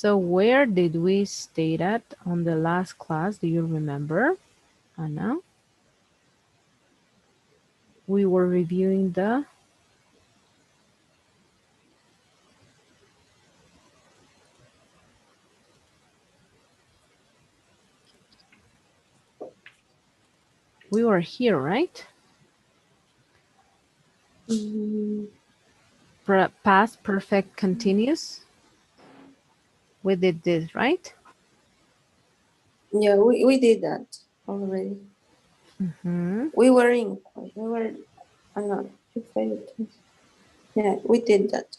So where did we stay at on the last class? Do you remember, Anna? We were reviewing the we were here, right? Mm, Past perfect continuous. We did this, right? yeah, we did that already. Mm-hmm. We were, I'm not, you failed. Yeah, we did that.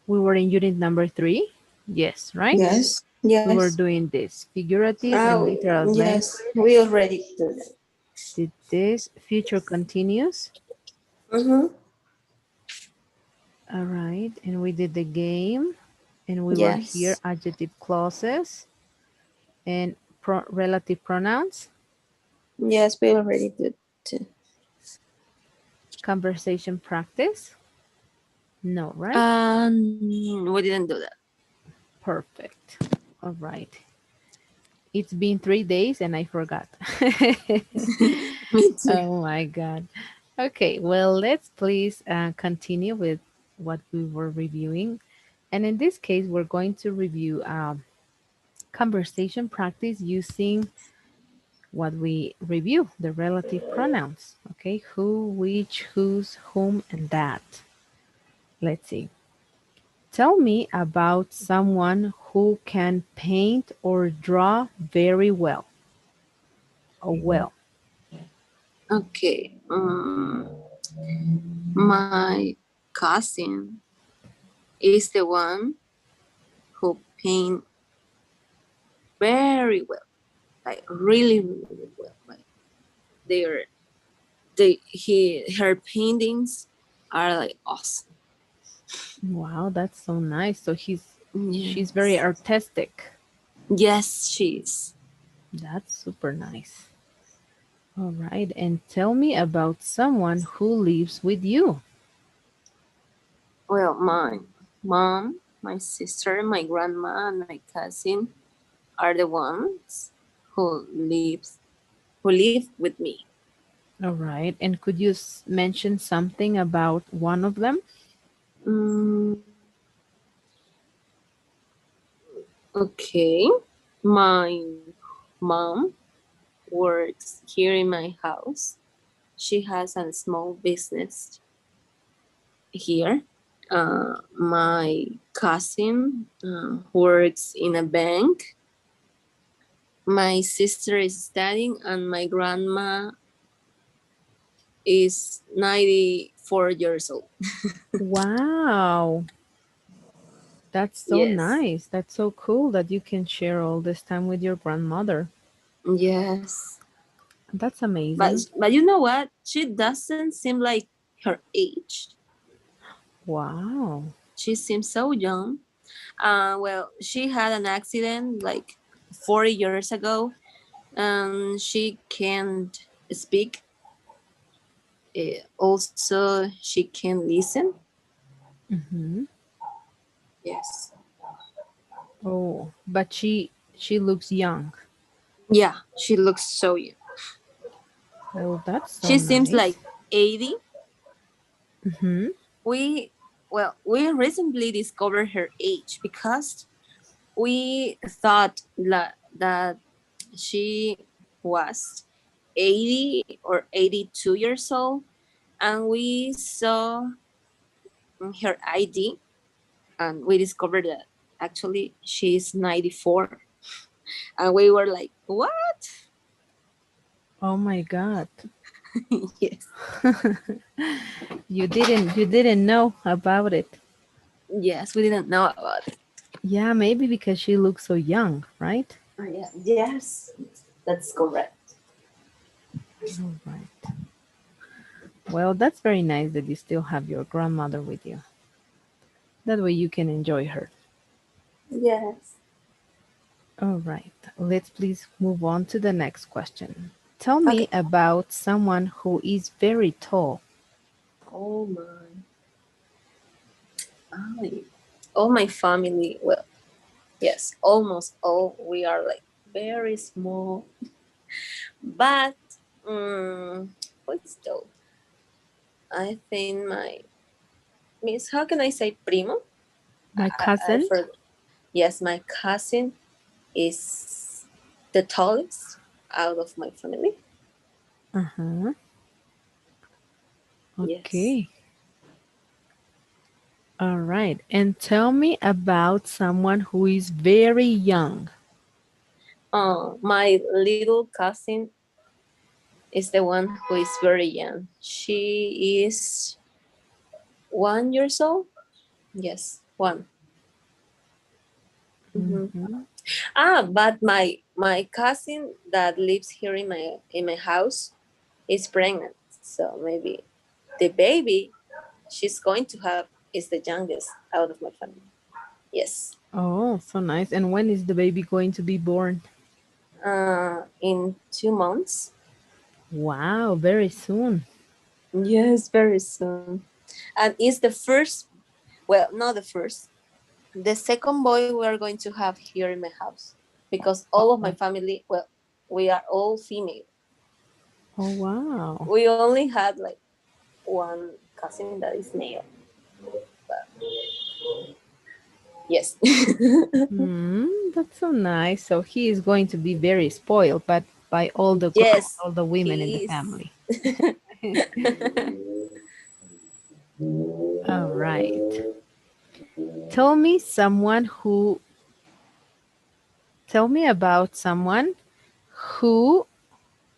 We were in unit number 3. Yes, right? Yes, We were yes. doing this figurative and Oh, literal yes, language. we already did that. Did this future continuous. Mm-hmm. All right, and we did the game, and we were here Yes, adjective clauses and relative pronouns, yes, we already did too. conversation practice. No, right? We didn't do that. Perfect. All right. It's been 3 days and I forgot. Me too. Oh my God. Okay, well, let's please continue with what we were reviewing. And in this case, we're going to review conversation practice using what we review, the relative pronouns. Okay, who, which, whose, whom, and that. Let's see. Tell me about someone who can paint or draw very well. Oh, well. Okay. My cousin is the one who paint very well, like really, really well. Like they're her paintings are like awesome. Wow, that's so nice. So she's very Yes. artistic. Yes, she is. That's super nice. All right, and tell me about someone who lives with you. Well, my mom, my sister, my grandma, and my cousin are the ones who live with me. All right, and could you mention something about one of them? Mm, okay. My mom works here in my house. She has a small business here. My cousin works in a bank. My sister is studying, and my grandma is 94 years old. Wow, that's so Yes. nice. That's so cool that you can share all this time with your grandmother. Yes. That's But amazing. but you know what? She doesn't seem like her age. Wow. She seems so young. Well, she had an accident like 40 years ago, and she can't speak. Also, she can listen. Mm-hmm. Yes. Oh, but she looks young. Yeah, she looks so young. Oh, that's so She seems nice. like 80. Mm-hmm. We we recently discovered her age because we thought that she was 80 or 82 years old, and we saw her ID, and we discovered that actually she's 94, and we were like, what? Oh my God. Yes. You didn't know about it. Yes, we didn't know about it. Yeah, maybe because she looks so young, right? Oh, yeah. Yes, that's correct. All right. Well, that's very nice that you still have your grandmother with you. That way you can enjoy her. Yes. All right. Let's please move on to the next question. Tell me Okay. about someone who is very tall. Oh my. I, all my family, well, yes, almost all, we are like very small. But what's though? I think my miss. How can I say primo? My I cousin. forgot. Yes, my cousin is the tallest out of my family. Uh-huh. Yes. Okay. All right. And tell me about someone who is very young. My little cousin is the one who is very young. She is 1 years old. Yes, one. Mhm. Mm-hmm. But my cousin that lives here in my house is pregnant. So maybe the baby she's going to have is the youngest out of my family. Yes. Oh, so nice. And when is the baby going to be born? In 2 months. Wow, very soon. Yes, very soon. And it's the first, well, not the first, the second boy we are going to have here in my house because all of my Oh, family, well, we are all female. oh wow. We only had like one cousin that is male. But yes. That's so nice. So he is going to be very spoiled, but by all the girls, Yes, all the women in the he is. family. All right. Tell me someone who tell me about someone who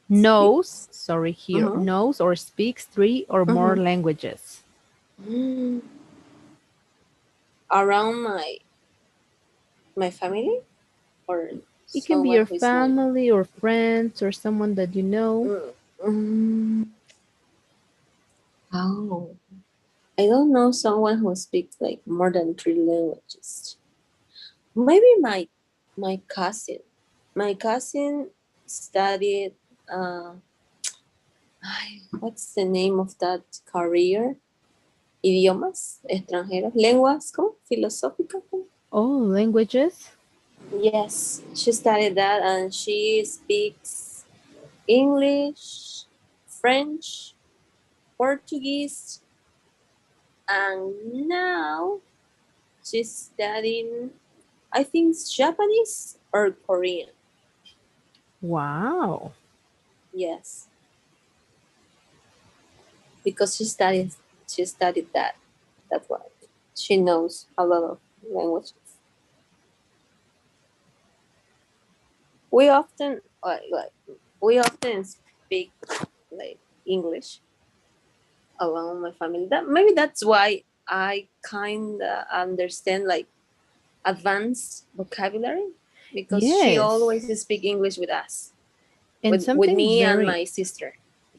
knows, Speaks. sorry here, Uh-huh. knows or speaks three or more Uh-huh. languages. Around my family or It can be someone your who is not. family or friends or someone that you know. Mm, mm, oh, I don't know someone who speaks like more than three languages. Maybe my cousin. My cousin studied. What's the name of that career? Idiomas extranjeros, lenguas, ¿cómo? Filosóficas. ¿Cómo? Oh, languages? Yes, she studied that and she speaks English, French, Portuguese, and now she's studying, I think, it's Japanese or Korean. Wow. Yes, because she studied that. That's why she knows a lot of languages. We often we often speak like English along my family. That maybe that's why I kind of understand like advanced vocabulary because she Yes. always speak English with us, And with something me and very, my sister.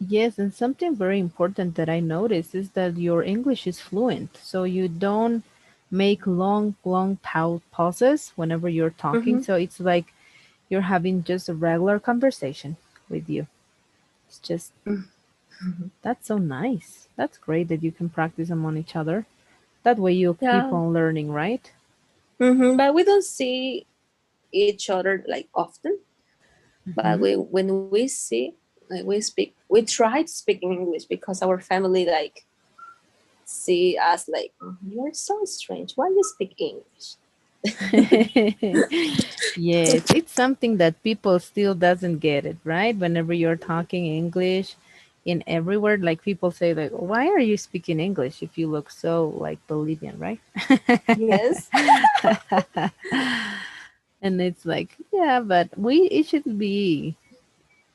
yes, and something very important that I noticed is that your English is fluent. So you don't make long pauses whenever you're talking. Mm-hmm. So it's like you're having just a regular conversation with you. It's just, that's so nice. That's great that you can practice among each other. That way you'll keep Yeah. on learning, right? But we don't see each other like often. But Hmm. when we see, like we try to speak in English because our family like see us like, "Oh, you're so strange. Why you speak English?" Yes, it's something that people still doesn't get it, right? Whenever you're talking English in every word, like people say like, why are you speaking English if you look so like Bolivian, right? Yes. And it's like, yeah, but we it should be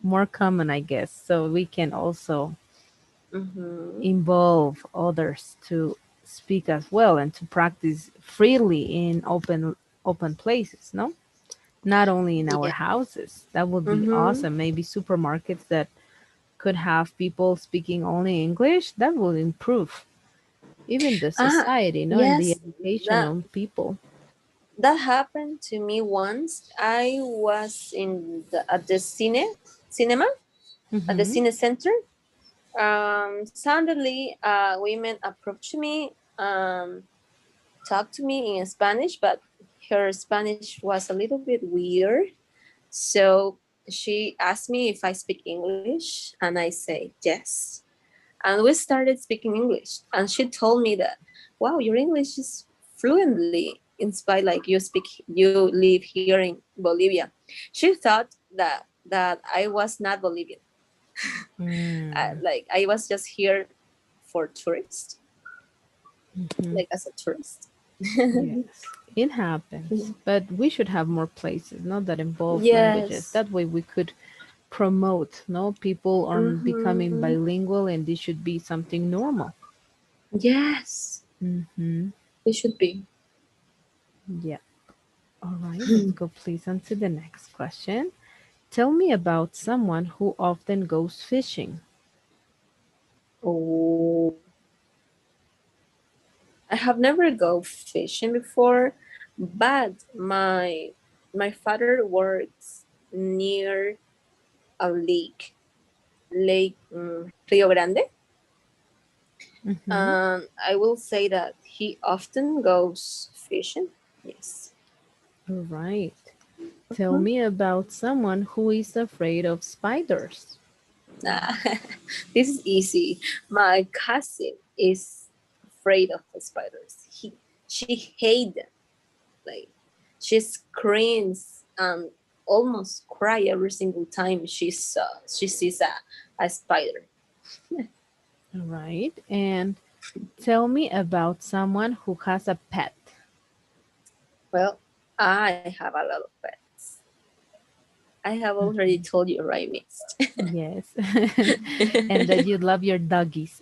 more common, I guess, so we can also Mm-hmm. involve others to speak as well and to practice freely in open places, no? Not only in our Yeah. houses. That would be Mm-hmm. awesome. Maybe supermarkets that could have people speaking only English, that will improve even the Ah, society, no, and the yes. education That of people. that happened to me once. I was at the cinema at the Mm-hmm. cine center. Suddenly, women approached me. talk to me in Spanish, but her Spanish was a little bit weird. So she asked me if I speak English, and I say yes. And we started speaking English. And she told me that, wow, your English is fluently, in spite like you live here in Bolivia. She thought that I was not Bolivian. Mm, Like I was just here for tourists, mhm. like as a tourist. Yes, it happens. But we should have more places, no, that involve languages. Yes. That way we could promote, no, people on becoming Mm-hmm. bilingual, and this should be something normal. Yes. Mm-hmm. It should be. Yeah. All right, let's go please on to the next question. Tell me about someone who often goes fishing. Oh, I have never go fishing before, but my father works near a lake, Rio Grande. Mm-hmm. I will say that he often goes fishing. Yes. All right. Tell Mhm. me about someone who is afraid of spiders. Nah, this is easy. My cousin is afraid of the spiders. She hates them. Like she screams and almost cry every single time she sees a spider. All right. And tell me about someone who has a pet. Well, I have a lot of pets. I have already Mhm. told you, right, Mist? Yes. And that you love your doggies.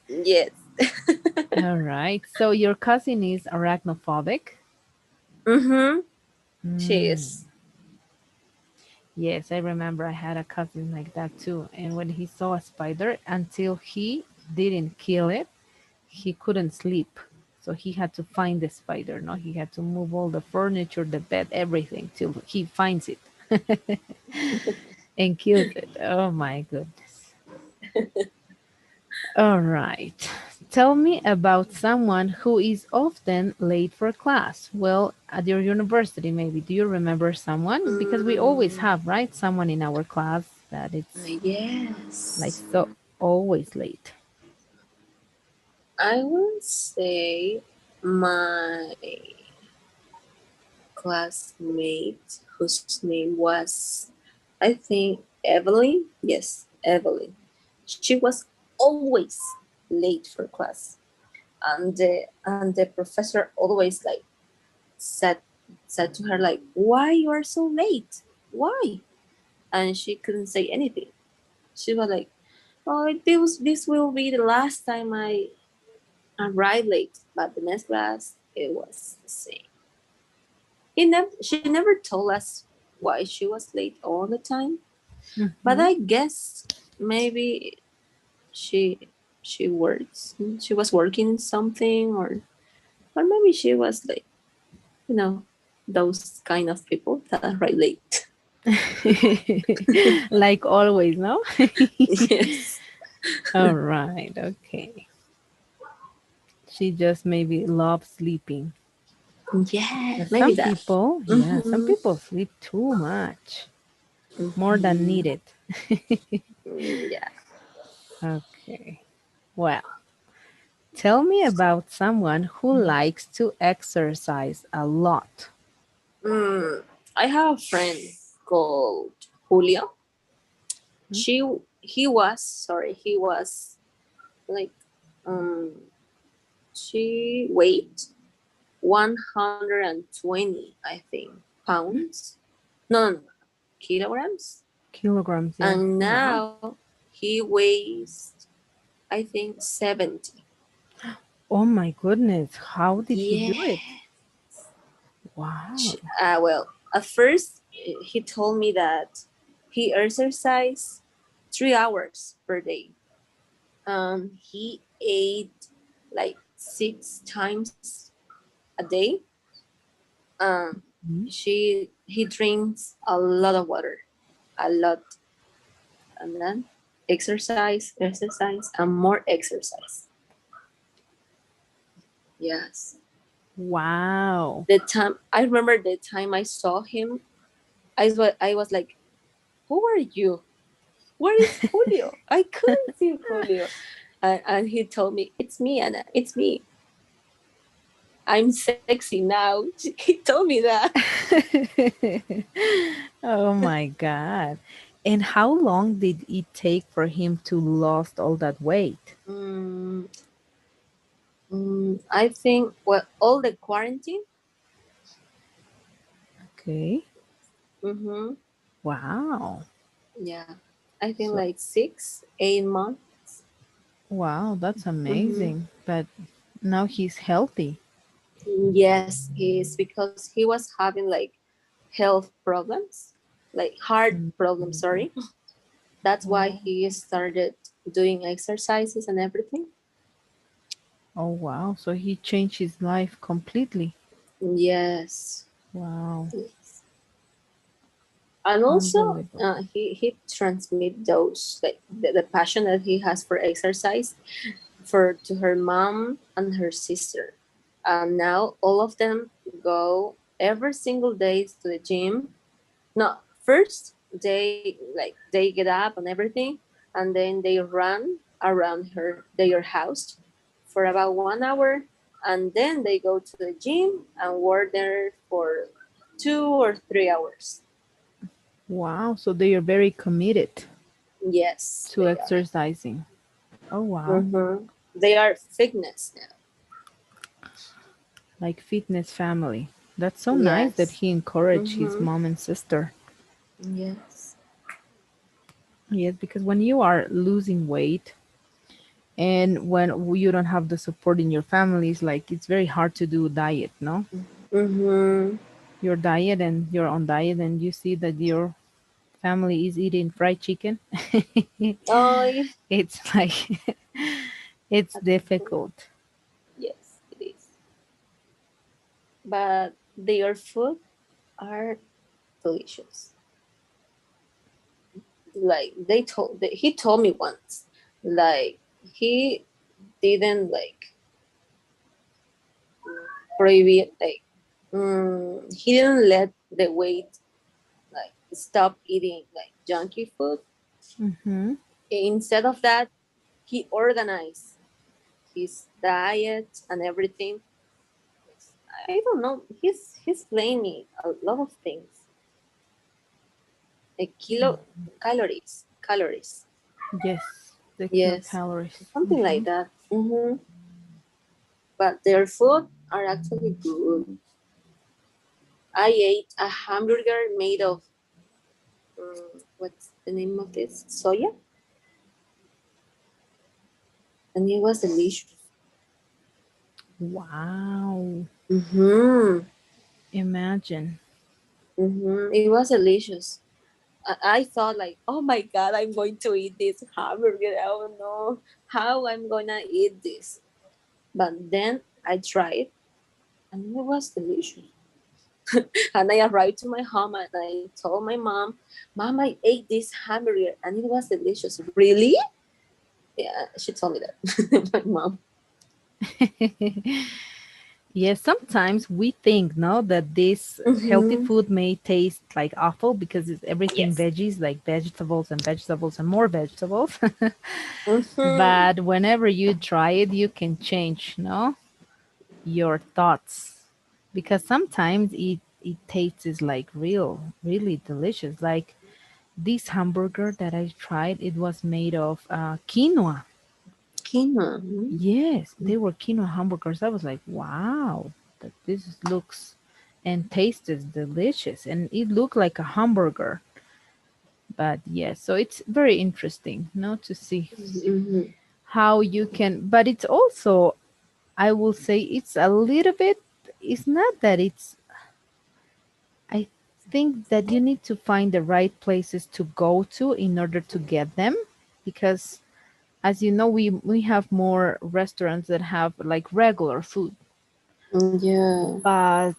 Yes. All right. So your cousin is arachnophobic? Mm-hmm. She Mm. is. Yes, I remember I had a cousin like that too. And when he saw a spider, until he didn't kill it, he couldn't sleep. So he had to find the spider. No, he had to move all the furniture, the bed, everything till he finds it and kills it. Oh my goodness. All right. Tell me about someone who is often late for class. Well, at your university, maybe. Do you remember someone? Because we always Mm, have, right? Someone in our class that it's like yes. so always late. I will say my classmate whose name was, I think, Evelyn. Yes, Evelyn. She was always late for class, and the professor always like said said to her like, "Why you are so late? Why?" And she couldn't say anything. She was like, "Oh, this will be the last time I arrive late." But the next class, it was the same. She never told us why she was late all the time. But Hmm. I guess maybe she she works. She was working in something, or maybe she was like, you know, those kind of people that are right late. Like always, no? Yes. All right, okay. She just maybe loves sleeping. Yeah, maybe Some that. people, yeah, some Mm-hmm. people sleep too much, more than Mm-hmm. needed. Yeah. Okay. Well, tell me about someone who likes to exercise a lot. Mm, I have a friend called Julio. She he was like um she weighed 120, I think, pounds. No, no, no, kilograms. Kilograms, yeah. And Wow. now he weighs, I think, 70. Oh my goodness. How did he Yeah. do it? Wow. Well, at first he told me that he exercised 3 hours per day. He ate like 6 times a day. Um, Mhm. he drinks a lot of water, a lot, and then exercise, exercise, and more exercise. Yes. Wow. The time I remember the time I saw him, I was like, "Who are you? Where is Julio? I couldn't see Julio." And he told me, "It's me, Anna. It's me. I'm sexy now." He told me that. Oh my God. And how long did it take for him to lost all that weight? Mm, I think, well, all the quarantine. Okay. Mm-hmm. Wow. Yeah, I think So, like 6, 8 months. wow, that's Mm-hmm. amazing. But now he's healthy. Yes, is because he was having like health problems, like heart Mm. problems. Sorry, that's why Oh, he started doing exercises and everything. oh, wow. So he changed his life completely. Yes, Wow. yes. And also Unbelievable. he transmit those, like the passion that he has for exercise for to her mom and her sister. And now all of them go every single day to the gym. No, first they get up and everything, and then they run around their house for about 1 hour, and then they go to the gym and work there for 2 or 3 hours. Wow. So they are very committed Yes, to they are. exercising. Oh, wow. They are fitness now. Like fitness family. That's so nice that Yes. he encouraged his Mm-hmm. mom and sister. Yes. Yes, because when you are losing weight and when you don't have the support in your family, it's like it's very hard to do diet, no? Mm-hmm. Your diet and you're on diet and you see that your family is eating fried chicken. Oh, yeah. It's like it's At the moment, difficult. yes, it is. But their food are delicious. Like he told me once, like he didn't like prohibit, like he didn't let the weight like stop eating like junky food. Mm-hmm. Instead of that, he organized his diet and everything. I don't know. He's playing me a lot of things. Like calories. Yes, the Yes, kilocalories. something Mm-hmm. like that. But their food are actually good. I ate a hamburger made of what's the name of this, soya, and it was delicious. Wow. Mm-hmm. Imagine. It was delicious. I thought like, oh my god, I'm going to eat this hamburger. Oh no, how I'm gonna eat this? But then I tried, and it was delicious. And I arrived to my home and I told my mom, "Mom, I ate this hamburger and it was delicious." Really? Yeah, she told me that. My mom. Yes, sometimes we think, no, that this healthy Mm-hmm. food may taste like awful because it's everything Yes. veggies, like vegetables and vegetables and more vegetables. Mm-hmm. But whenever you try it, you can change, no, your thoughts because sometimes it tastes like really delicious. Like this hamburger that I tried, it was made of quinoa. Quinoa. Yes, they were quinoa hamburgers. I was like, wow, that this looks and tastes delicious, and it looked like a hamburger. But yes, so it's very interesting, no, to see Mm-hmm. how you can. But it's also, I will say, it's a little bit. It's not that it's. I think that you need to find the right places to go to in order to get them, because as you know, we have more restaurants that have like regular food, Yeah. but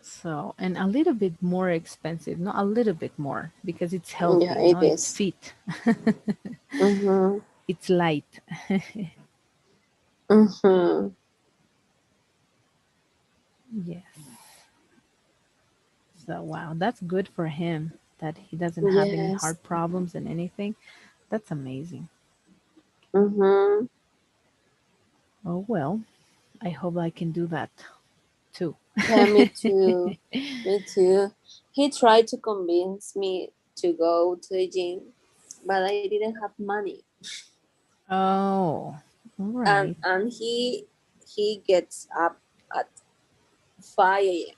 so and a little bit more expensive, not a little bit more because it's Yeah, healthy, no, it it's is. fit, Mm-hmm. it's light. Mm-hmm. Yes. So, wow, that's good for him that he doesn't have any Yes. heart problems and anything. That's amazing. Mm-hmm. Oh, well, I hope I can do that too. Yeah, me too. Me too. He tried to convince me to go to the gym, but I didn't have money. Oh, all And right. he gets up at 5 a.m.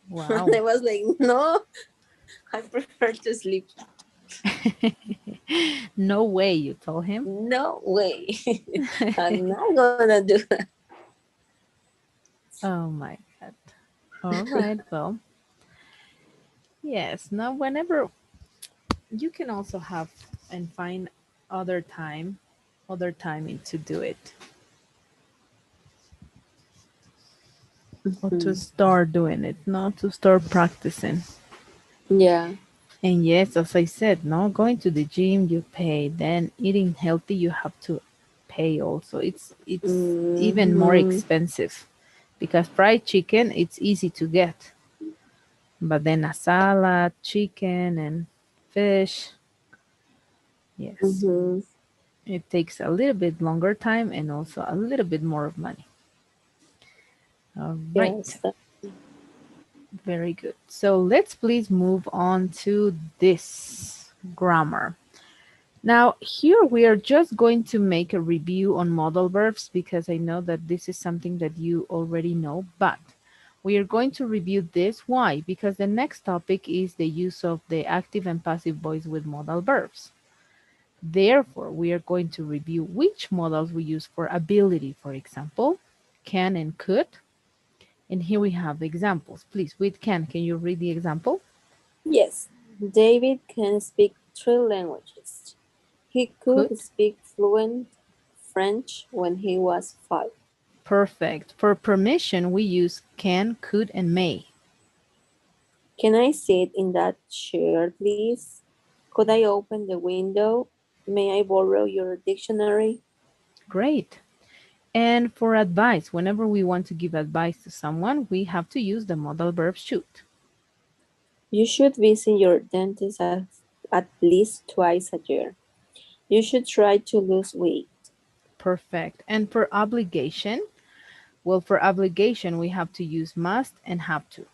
And Wow. I was like, no, I prefer to sleep. No way, you told him. No way. I'm not gonna do that. Oh my God. All right. Well, yes. Now, whenever you can also have and find other time, other timing to do it or to Mhm. start doing it, not to start practicing. Yeah. And yes, as I said, no, going to the gym you pay, then eating healthy you have to pay also. It's even more Hmm. expensive because fried chicken it's easy to get, but then a salad, chicken and fish, yes, Hmm. it takes a little bit longer time and also a little bit more of money. All right, Yes. That, very good. So let's please move on to this grammar. Now, here we are just going to make a review on modal verbs because I know that this is something that you already know, but we are going to review this. Why? Because the next topic is the use of the active and passive voice with modal verbs. Therefore, we are going to review which modals we use for ability, for example, can and could. And here we have the examples. Please, with can you read the example? yes. David can speak 3 languages. He could Could. speak fluent French when he was 5. Perfect. For permission, we use can, could, and may. Can I sit in that chair, please? Could I open the window? May I borrow your dictionary? Great. And for advice, whenever we want to give advice to someone, we have to use the modal verb should. You should visit your dentist at least twice a year. You should try to lose weight. Perfect. And for obligation, well, for obligation, we have to use must and have to.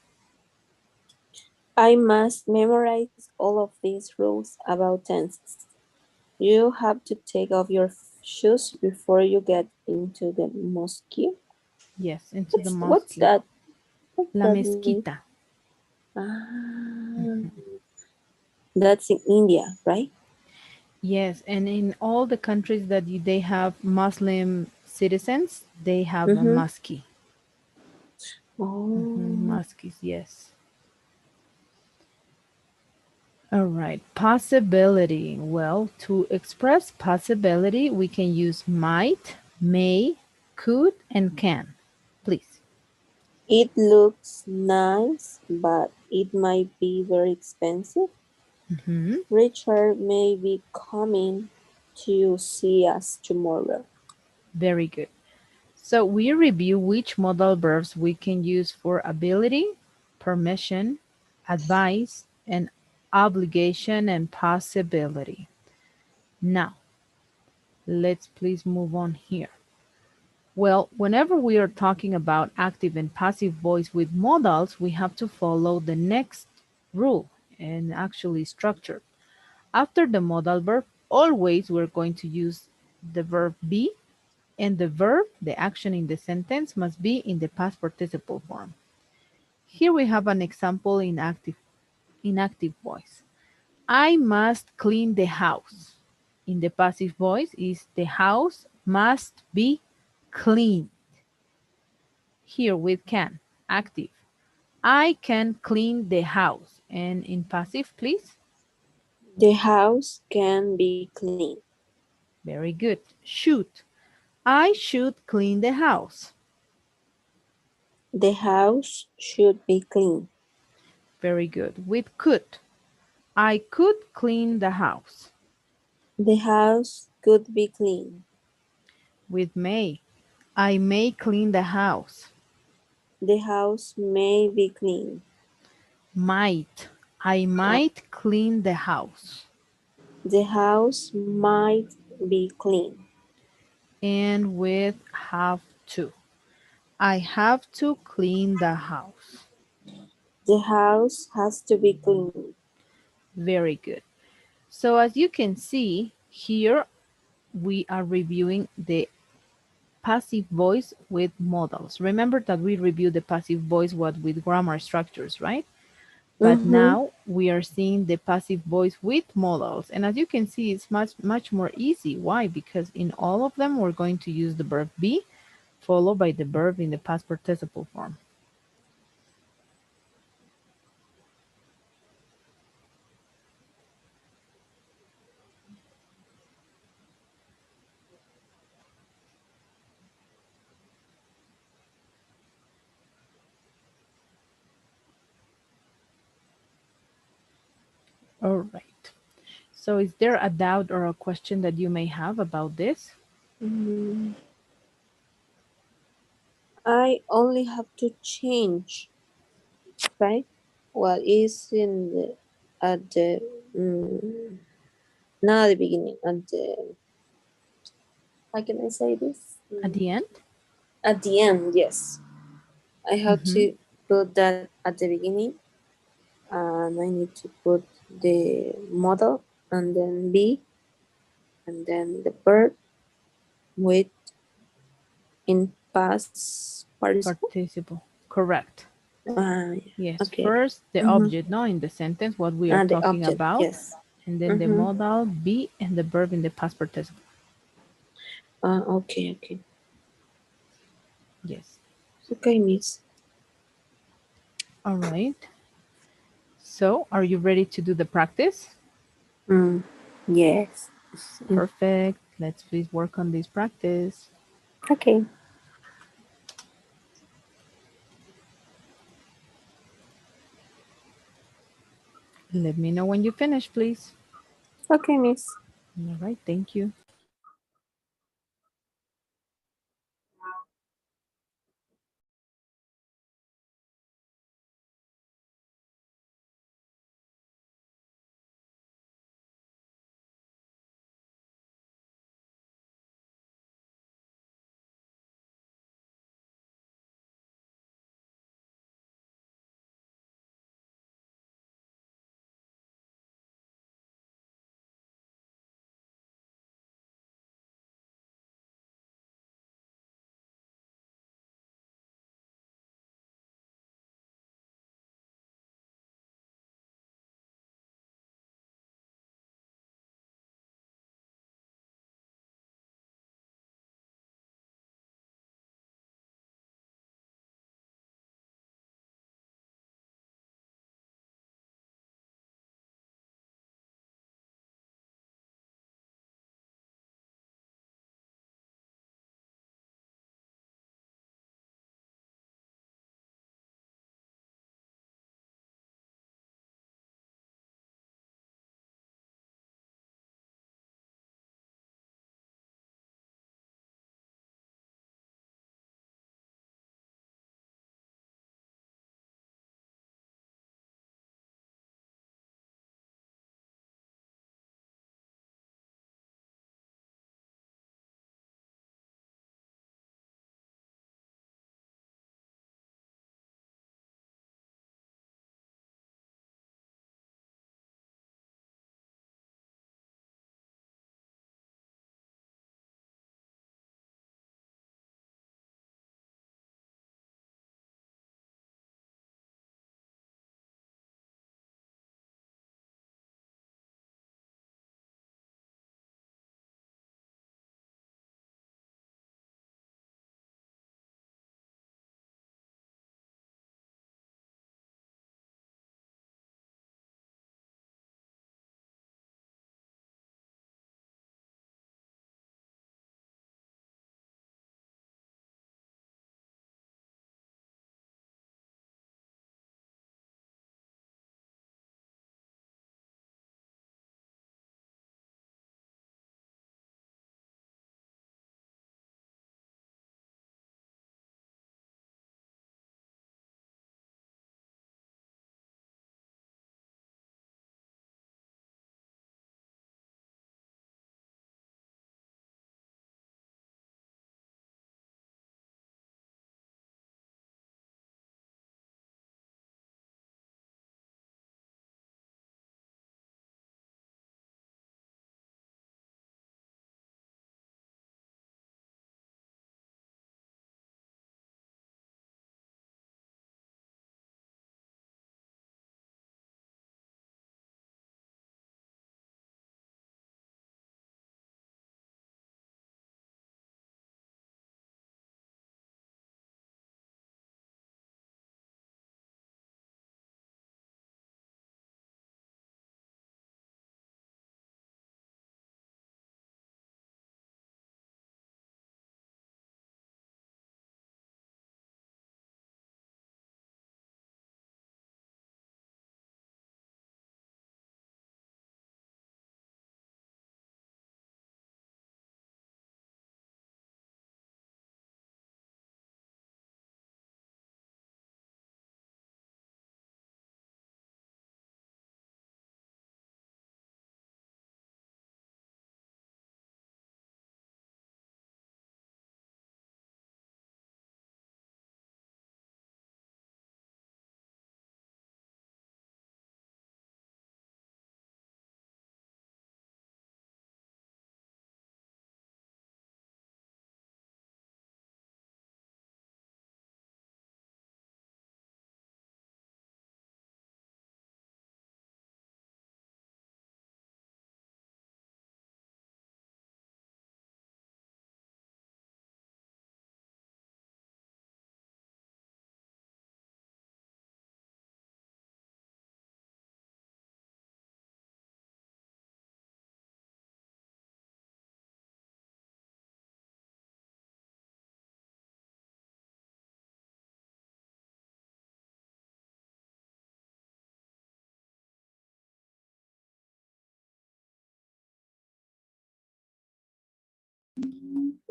I must memorize all of these rules about tenses. You have to take off your shoes before you get into the mosque. Yes, into the What's mosque. that? What's La that mean? mezquita. Ah, that's in India, right? Yes, and in all the countries that they have Muslim citizens, they have a Mm-hmm. mosque. Oh, Mosques, yes. All right, possibility. Well, to express possibility, we can use might, may, could, and can. Please. it looks nice, but it might be very expensive. Mhm. Richard may be coming to see us tomorrow. Very good. So we review which modal verbs we can use for ability, permission, advice, and obligation and possibility. Now, let's please move on here. Well, whenever we are talking about active and passive voice with modals, we have to follow the next rule and actually structure. After the modal verb, always we're going to use the verb be, and the verb, the action in the sentence, must be in the past participle form. Here we have an example in active voice. I must clean the house. In the passive voice is the house must be clean. Here with can, active. I can clean the house. And in passive, please. The house can be clean. Very good. Should. I should clean the house. The house should be clean. Very good. With could. I could clean the house. The house could be clean. With may. I may clean the house. The house may be clean. Might. I Uh, might clean the house. the house might be clean. And with have to. I have to clean the house. The house has to be clean. Very good. So as you can see here, we are reviewing the passive voice with modals. Remember that we reviewed the passive voice with grammar structures, right? But Mm-hmm. now we are seeing the passive voice with modals. And as you can see, it's much more easy. Why? Because in all of them, we're going to use the verb be followed by the verb in the past participle form. All right. So is there a doubt or a question that you may have about this? Mm, I only have to change, right? What is in the at the not at the beginning, at the how can I say this? At the end? At the end, yes. I have Mm-hmm. to put that at the beginning, and I need to put the model and then be and then the verb with in past participle. Participle. Correct. Yeah. Yes. Okay. First, the Mm-hmm. object, no, in the sentence, what we are And the talking object, about, yes. and then the Mm-hmm. modal be and the verb in the past participle. Okay, okay. Yes. Okay, miss. All right. So, are you ready to do the practice? Mm, yes. Mm, Perfect. Let's please work on this practice. okay. Let me know when you finish, please. Okay, miss. All right. Thank you.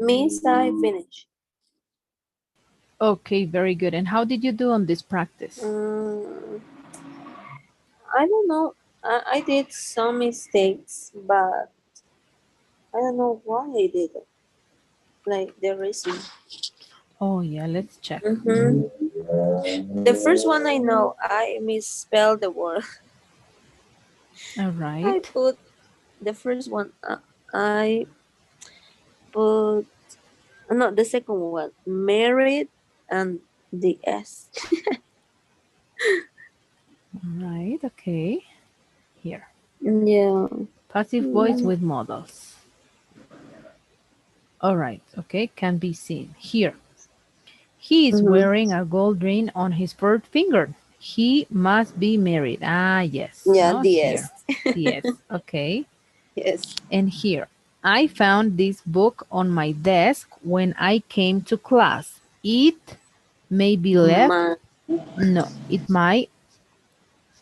Miss, I finish. Okay, very good. And how did you do on this practice? Mm, I don't know. I did some mistakes, but I don't know why I did it. Like the reason. Oh, yeah, let's check. Mm-hmm. The first one I know, I misspelled the word. All I right. put the first one. I put no the second one. Married and the S. All right, okay. Here. Yeah. Passive voice with modals. All right, okay, can be seen. Here. He is Mm-hmm. wearing a gold ring on his third finger. He must be married. Ah, yes. Yeah, No, the S. here. Yes, okay. Yes. And here. I found this book on my desk when I came to class. It may be left. My No, it might.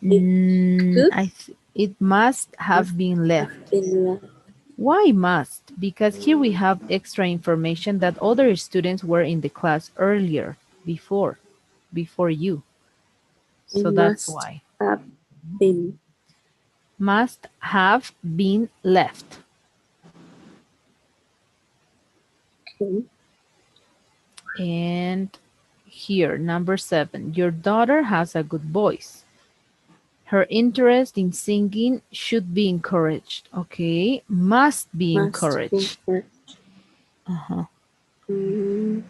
it could It must have have been left. been Why must? Because here we have extra information that other students were in the class earlier, before you. it So that's must why. have been Must have been left. okay. And here, number 7. Your daughter has a good voice. Her interest in singing should be encouraged. Okay, must be Must be encouraged. correct. Uh-huh. Mm-hmm.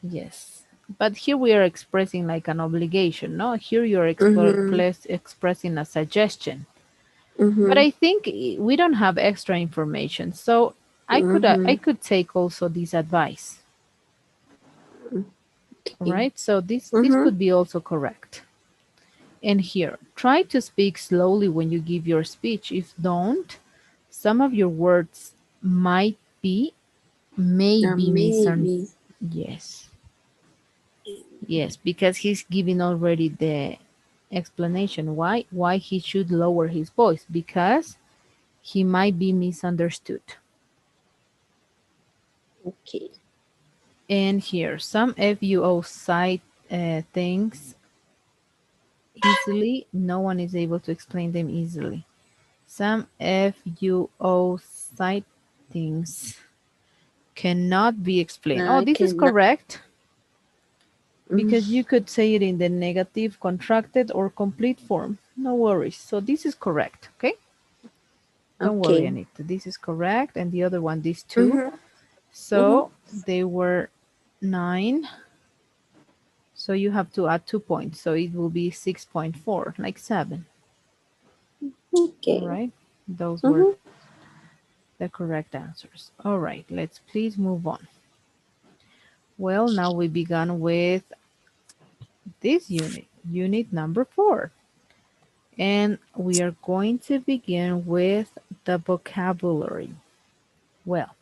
Yes. But here we are expressing like an obligation, no? Here you're Mm-hmm. expressing a suggestion. But Mm-hmm. I think we don't have extra information. So I Mm-hmm. could take also this advice. All Okay. right? So this Mm-hmm. could be also correct. And here, try to speak slowly when you give your speech. If don't, some of your words might be maybe misunderstood. Maybe. Yes. Yes, because he's giving already the explanation why he should lower his voice because he might be misunderstood. Okay. And here, some FUO cite things easily. No one is able to explain them easily. Some FUO cite things cannot be explained. Oh, I this is cannot. correct because Mm, you could say it in the negative, contracted, or complete form. No worries. So this is correct. Okay. Don't worry, okay. Anita. This is correct. And the other one, these two. Mm-hmm. Mm-hmm. So they were 9. So you have to add 2 points. So it will be 6.4, like 7. All Okay. right. Those were Mm-hmm. the correct answers. All right. Let's please move on. Well, now we began with this unit, unit number 4. And we are going to begin with the vocabulary. Well,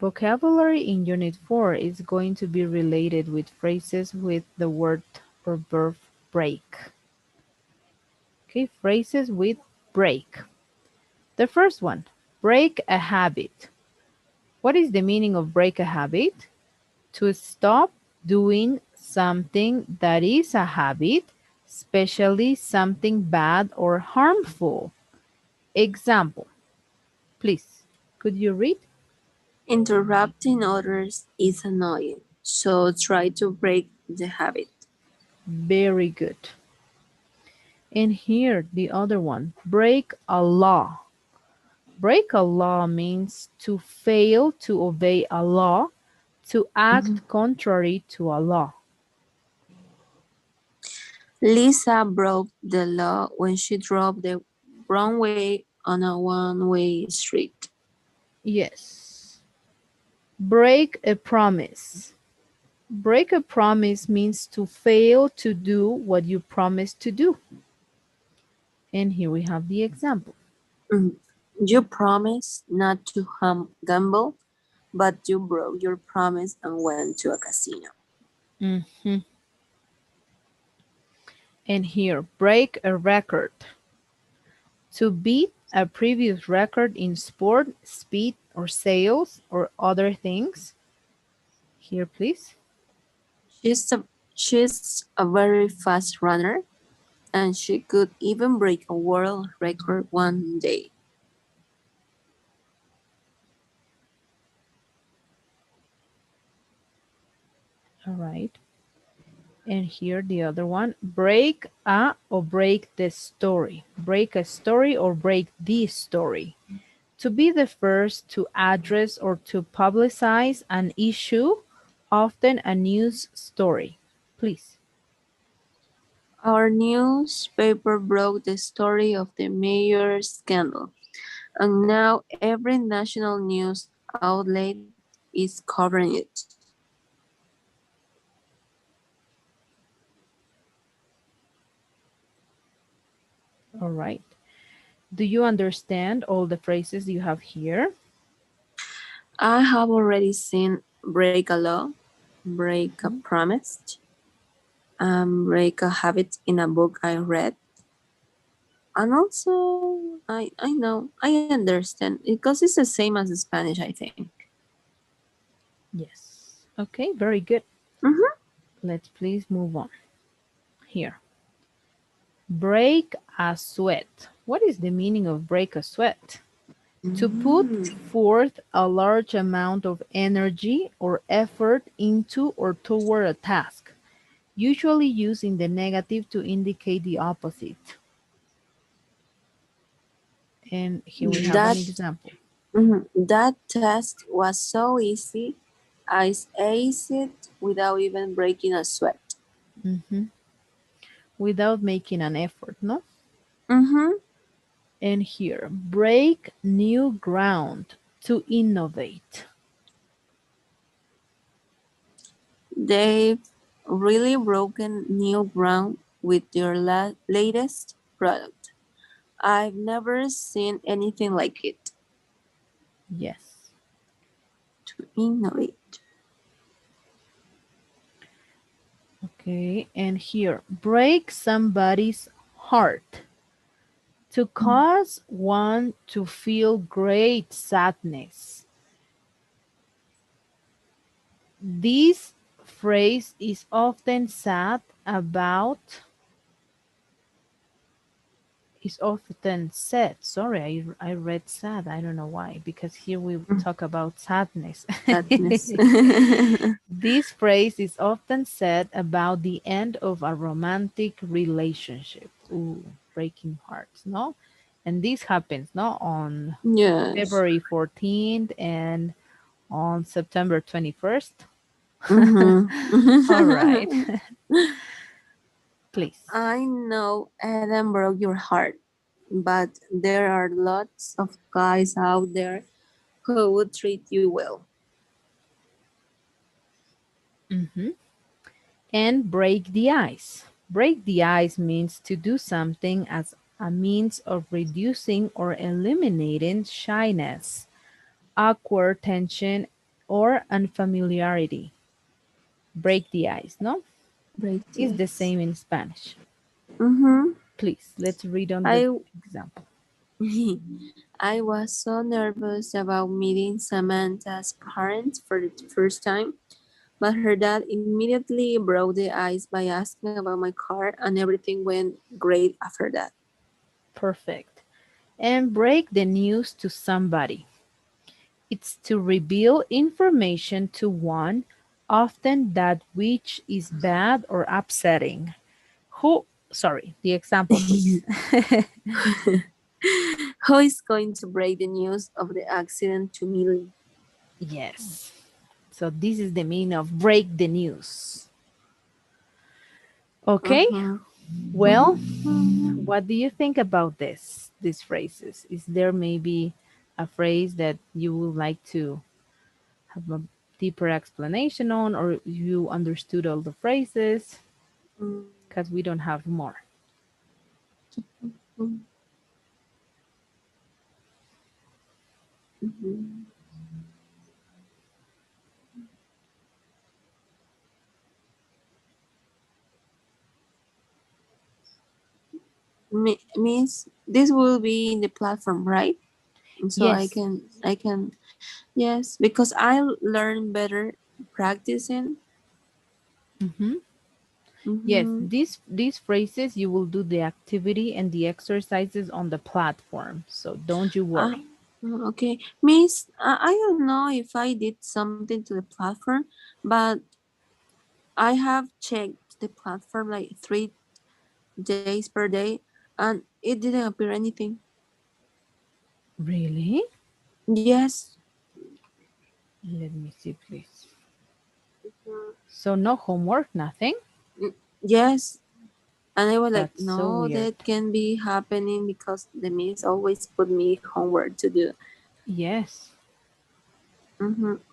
vocabulary in Unit 4 is going to be related with phrases with the word or verb break. Okay, phrases with break. The first one, break a habit. What is the meaning of break a habit? To stop doing something that is a habit, especially something bad or harmful. Example, please, could you read? Interrupting others is annoying, so try to break the habit. Very good. And here, the other one, break a law. Break a law means to fail to obey a law, to Mhm. act contrary to a law. Lisa broke the law when she drove the wrong way on a one-way street. Yes. Break a promise. Break a promise means to fail to do what you promised to do. And here we have the example. Mm. You promised not to gamble, but you broke your promise and went to a casino. Mhm. And here, break a record. To beat a previous record in sport, speed, or sales, or other things. Here, please. She's a, she's a very fast runner, and she could even break a world record one day. All right. And here the other one. Break a or break the story. Break a story or break the story. To be the first to address or to publicize an issue, often a news story. Please. Our newspaper broke the story of the mayor's scandal, and now every national news outlet is covering it. All right. Do you understand all the phrases you have here? I have already seen break a law, break a Mhm. promise, break a habit in a book I read. And also, I know, I understand because it's the same as Spanish, I think. Yes. Okay, very good. Mm-hmm. Let's please move on. Here. Break a sweat. What is the meaning of break a sweat? To put Mm. forth a large amount of energy or effort into or toward a task, usually used in the negative to indicate the opposite. And here we have an That example. that test was so easy. I aced it without even breaking a sweat. Mhm. Without making an effort, no? Mm-hmm. And here, break new ground to innovate. They've really broken new ground with their latest product. I've never seen anything like it. Yes. To innovate. Okay, and here, break somebody's heart. To cause one to feel great sadness. This phrase is often said about is often said. Sorry, I read sad. I don't know why, because here we talk about sadness. Sadness. This phrase is often said about the end of a romantic relationship. Ooh, breaking hearts, no? And this happens, no, on Yes. February 14th and on September 21st. All right. Mm-hmm. Please. I know Adam broke your heart, but there are lots of guys out there who would treat you well. Hmm. And break the ice. Break the ice means to do something as a means of reducing or eliminating shyness, awkward tension, or unfamiliarity. Break the ice, no? Break the Is the ice. same in Spanish. Mm-hmm. Please, let's read on the I example. I was so nervous about meeting Samantha's parents for the first time, but her dad immediately broke the ice by asking about my car, and everything went great after that. Perfect. And break the news to somebody. It's to reveal information to one, often that which is bad or upsetting. Sorry, the example, please. Who is going to break the news of the accident to Millie? Yes. So this is the meaning of break the news. Okay. Uh-huh. Well, what do you think about these phrases? Is there maybe a phrase that you would like to have a deeper explanation on, or you understood all the phrases? Mm, Because we don't have more. mm, mhm. Means this will be in the platform, right? And so Yes. I can, yes, because I learn better practicing. Mm-hmm. Yes, Mm-hmm. these phrases you will do the activity and the exercises on the platform, so don't you Ah, worry. okay. Miss, I don't know if I did something to the platform, but I have checked the platform like 3 days per day, and it didn't appear anything. Really? Yes. Let me see, please. Mhm. So no homework, nothing? Yes. And I was like, That's so no, weird. that can be happening because the miss always put me homework to do. Yes,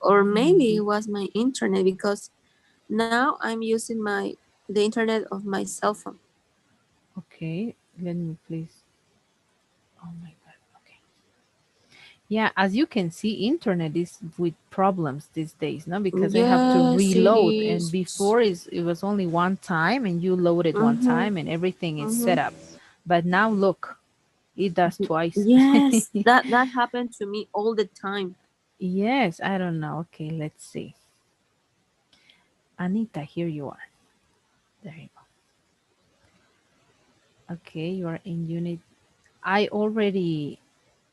Or maybe indeed. it was my internet because now I'm using the internet of my cell phone. Okay, let me please. Oh my God. Okay. Yeah, as you can see, internet is with problems these days, no? Because I have to Yes, it reload, and is. before is it was only one time, and you load it one Mm-hmm. time, and everything is Mm-hmm. set up. But now look, it does twice. Yes, that happened to me all the time. Yes, I don't know. Okay, let's see. Anita, here you are. There you go. Okay, you are in unit. I already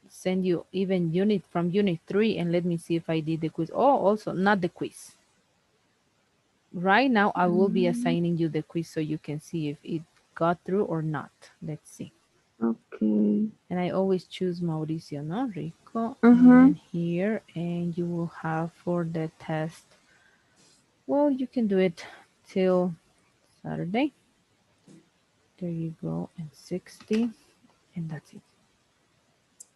send you even unit from unit 3, and let me see if I did the quiz. Oh, also not the quiz. Right now I will be Mm, assigning you the quiz so you can see if it got through or not. Let's see. okay. And I always choose Mauricio, no? Rico, Mm-hmm. and here, and you will have for the test. Well, you can do it till Saturday. There you go, and 60, and that's it.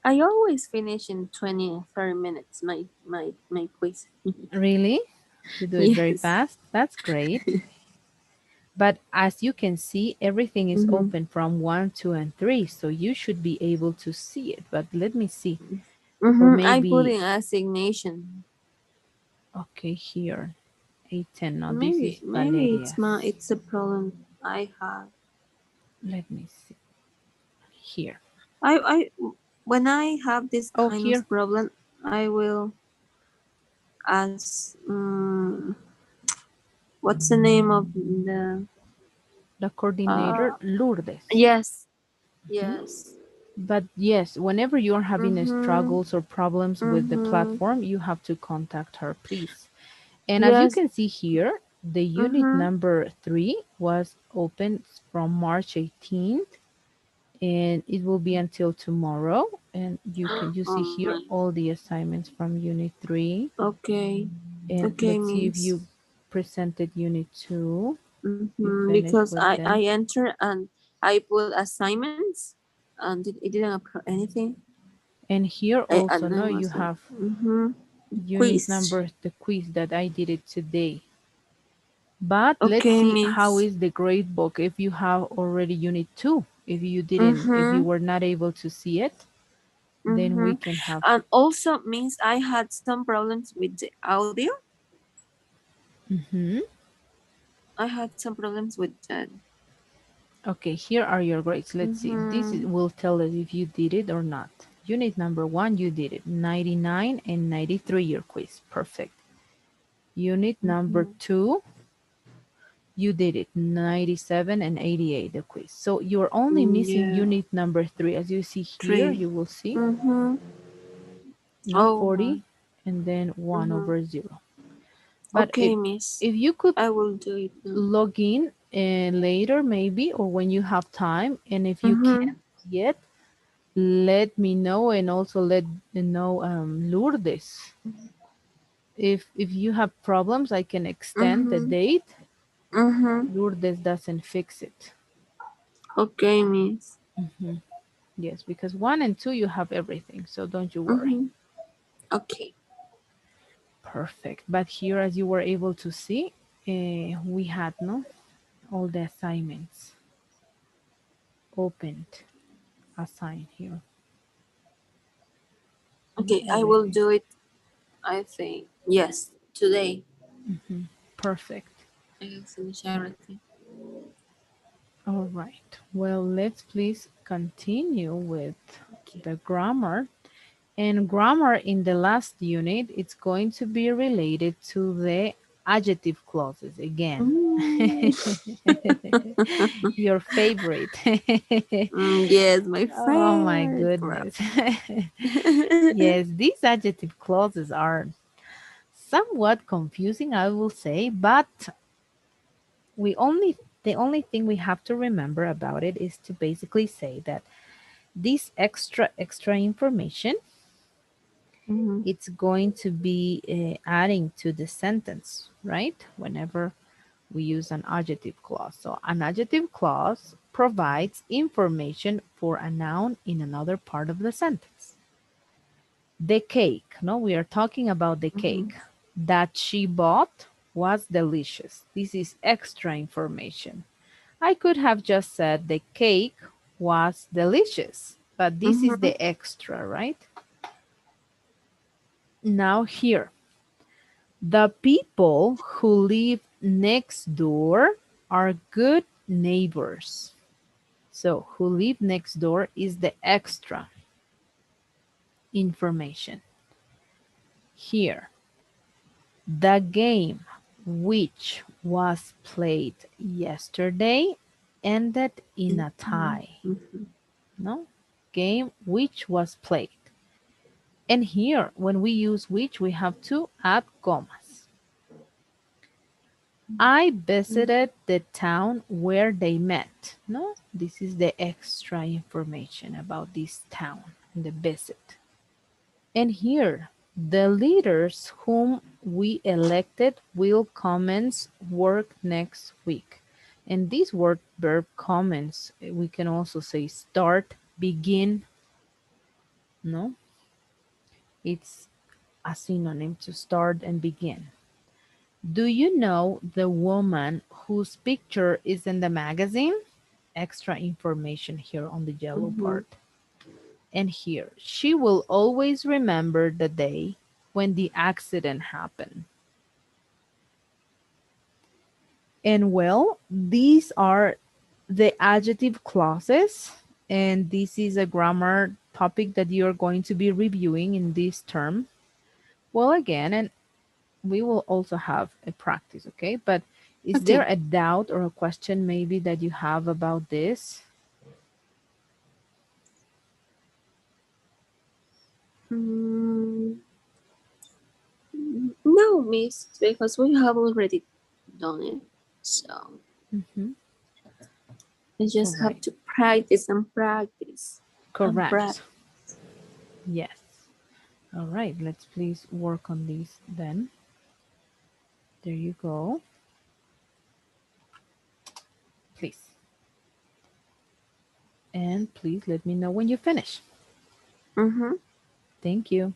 I always finish in 20 or 30 minutes my quiz. Really? You do it very Yes. fast? That's great. But as you can see, everything is Mm-hmm. open from 1, 2, and 3, so you should be able to see it. But let me see. Or Mm-hmm. I put maybe, in assignation. okay, here, A10. Now this is Maybe Valeria's. it's a problem I have. Let me see. Here. I when I have this Oh, kind of here, problem, I will ask. What's the name of the? the coordinator, Uh, Lourdes. yes, Mhm. yes. But yes, whenever you are having Mhm, struggles or problems with the mhm. platform, you have to contact her, please. And as you Yes. can see here, the unit Mhm. number 3 was open from March 18th, and it will be until tomorrow. And you see Oh here my. all the assignments from unit 3. Okay. And Okay, let's see if Miss. you presented unit 2. You finished Because with I them. enter and I put assignments, and it didn't appear anything. And here And also, I no, you was like, have unit quiz. number, the quiz that I did it today. But let's Okay, see how Miss. is the grade book if you have already unit 2. If you Mm-hmm. were not able to see it, then we Mm-hmm. can have. And also means I had some problems with the audio. Mhm. I had some problems with that. Okay, here are your grades. Let's see. Mm-hmm. Will tell us if you did it or not. Unit number 1, you did it. 99 and 93 your quiz. Perfect. Unit number Mm-hmm. 2, you did it. 97 and 88 the quiz. So you're only missing Yeah. unit number 3. As you see here, Three. you will see, Mm-hmm. no, Oh my. 40 and then 1 Mm-hmm. over 0. But Okay, Miss. if you could I will do it now. log in later maybe, or when you have time, and if you Mm-hmm. can't yet, let me know, and also let know Lourdes. If you have problems, I can extend the Mm-hmm. date. Mm-hmm. Lourdes doesn't fix it. Okay, Miss. Hmm. Yes, because 1 and 2 you have everything, so don't you worry. Mm-hmm. Okay. Perfect. But here, as you were able to see, we had no all the assignments opened, assigned here, Okay, I will everything. do it. I think yes today. Perfect. I will finish everything. All right. Well, let's please continue with Okay. the grammar. And grammar in the last unit, it's going to be related to the adjective clauses again. Mm. Your favorite. Yes, my Oh my favorite part. goodness. Yes, these adjective clauses are somewhat confusing, I will say, but we only the only thing we have to remember about it is to basically say that this extra information, Mhm, it's going to be adding to the sentence, right? Whenever we use an adjective clause. So an adjective clause provides information for a noun in another part of the sentence. The cake, no, we are talking about the mhm, cake that she bought was delicious. This is extra information. I could have just said the cake was delicious, but this is mhm, the extra, right? Now here, the people who live next door are good neighbors. So, who live next door is the extra information. Here, the game which was played yesterday ended in a mhm, tie. mhm, No? Game which was played. And here, when we use which, we have to add commas. I visited the town where they met. No, this is the extra information about this town, the visit. And here, the leaders whom we elected will commence work next week. And this word verb commence, we can also say start, begin, no? It's a synonym to start and begin. Do you know the woman whose picture is in the magazine? Extra information here on the yellow mhm, part. And here, she will always remember the day when the accident happened. And well, these are the adjective clauses, and this is a grammar topic that you're going to be reviewing in this term. Well, again, and we will also have a practice, okay? But is there Okay. a doubt or a question maybe that you have about this? Mm, no, miss, because we have already done it. So Hmm. we All just have right. to practice and practice and Correct. practice. Yes. All right. Let's please work on these then. There you go. Please. And please let me know when you finish. Mm-hmm. Thank you.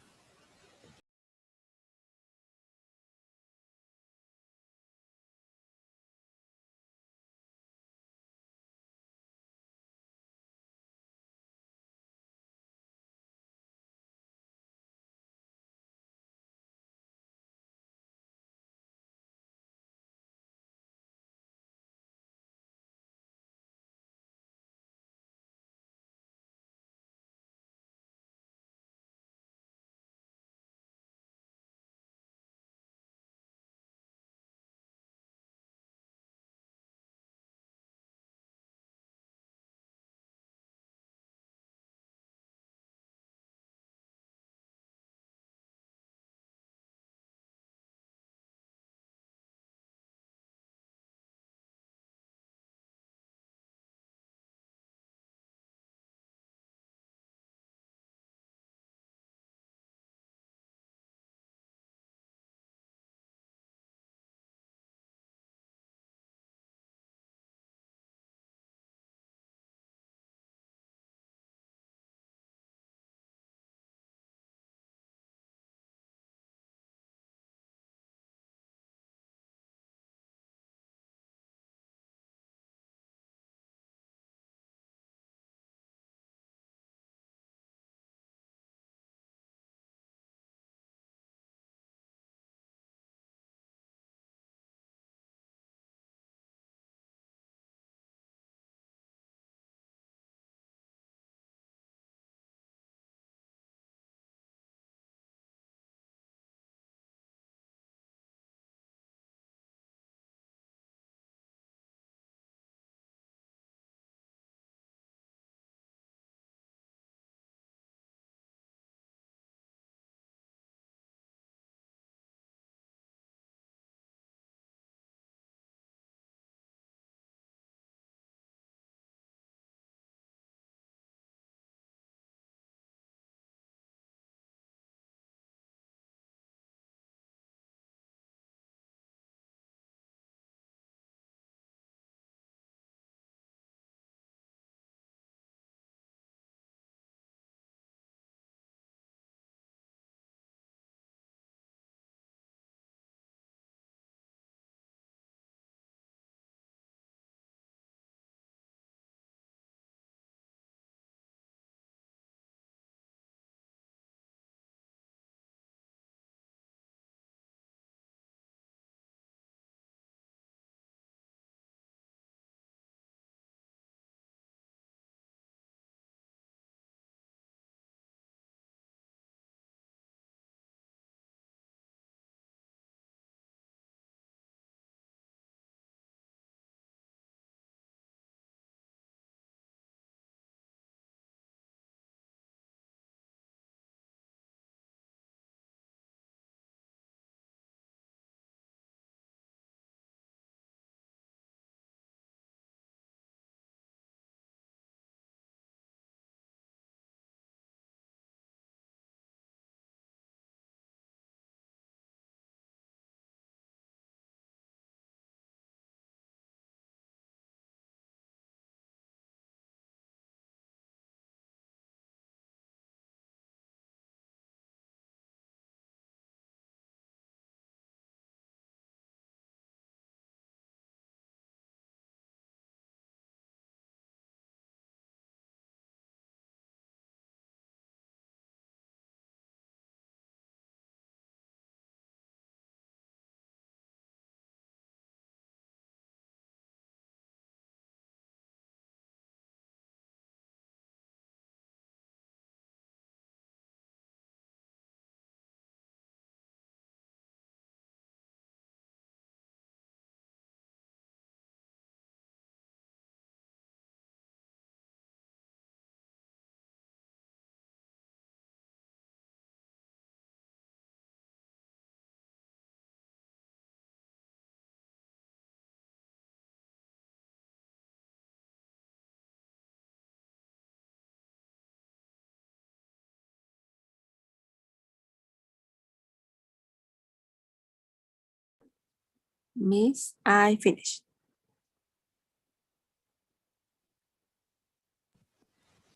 Miss, I finished.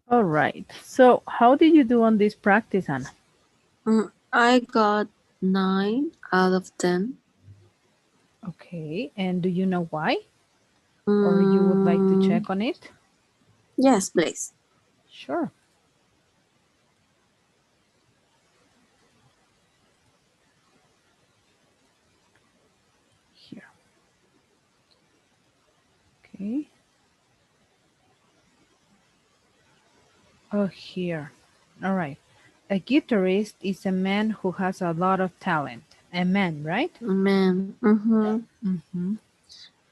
All right. So how did you do on this practice, Anna? I got 9 out of 10. Okay. And do you know why? Or you would like to Mm, check on it? yes, please. Sure. Here. Okay. Oh, here. All right. A guitarist is a man who has a lot of talent. A man, right? Man. Mm-hmm. Mm-hmm.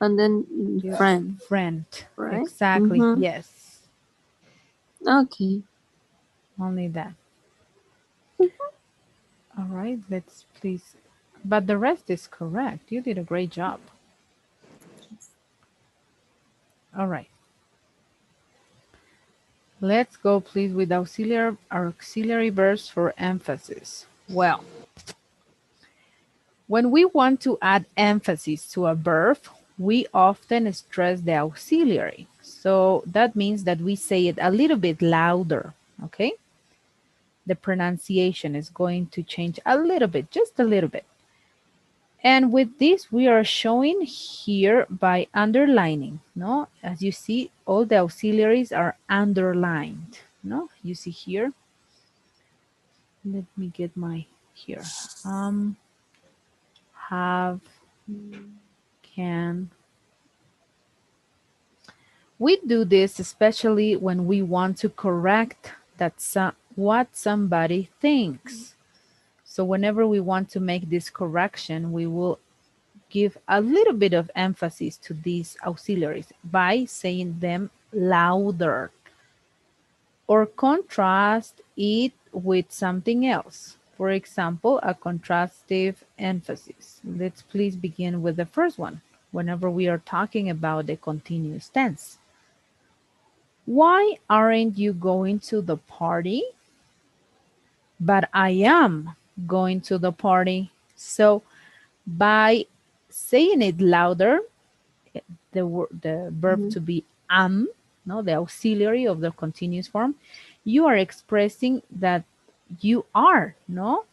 And then Your friend, friend. right? Exactly. Mm-hmm. Yes. Okay. Only that. All right. Let's please. But the rest is correct. You did a great job. All right. Let's go, please, with auxiliary verbs for emphasis. Well, when we want to add emphasis to a verb, we often stress the auxiliary. So that means that we say it a little bit louder, okay? The pronunciation is going to change a little bit, just a little bit. And with this, we are showing here by underlining, no? As you see, all the auxiliaries are underlined, no? You see here. Let me get my here. Have, can. We do this especially when we want to correct what somebody thinks. So whenever we want to make this correction, we will give a little bit of emphasis to these auxiliaries by saying them louder or contrast it with something else. For example, a contrastive emphasis. Let's please begin with the first one whenever we are talking about the continuous tense. Why aren't you going to the party? But I am going to the party. So by saying it louder, the verb Mm-hmm. to be am, no, the auxiliary of the continuous form, you are expressing that you are, no?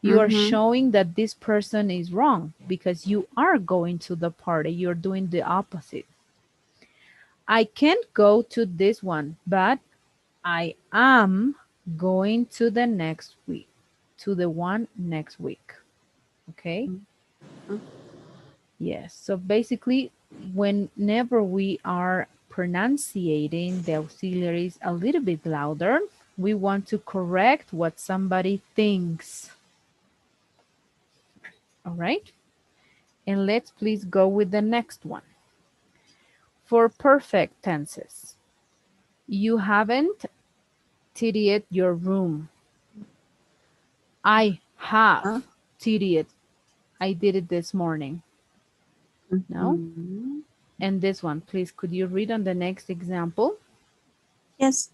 You are Mm-hmm. showing that this person is wrong because you are going to the party. You're doing the opposite. I can't go to this one, but I am going to the next week, to the one next week. Okay? Yes. So basically, whenever we are pronunciating the auxiliaries a little bit louder, we want to correct what somebody thinks. All right? And let's please go with the next one. For perfect tenses, you haven't tidied your room. I have Uh, tidied. I did it this morning. No? mm-hmm. And this one, please, could you read on the next example? Yes,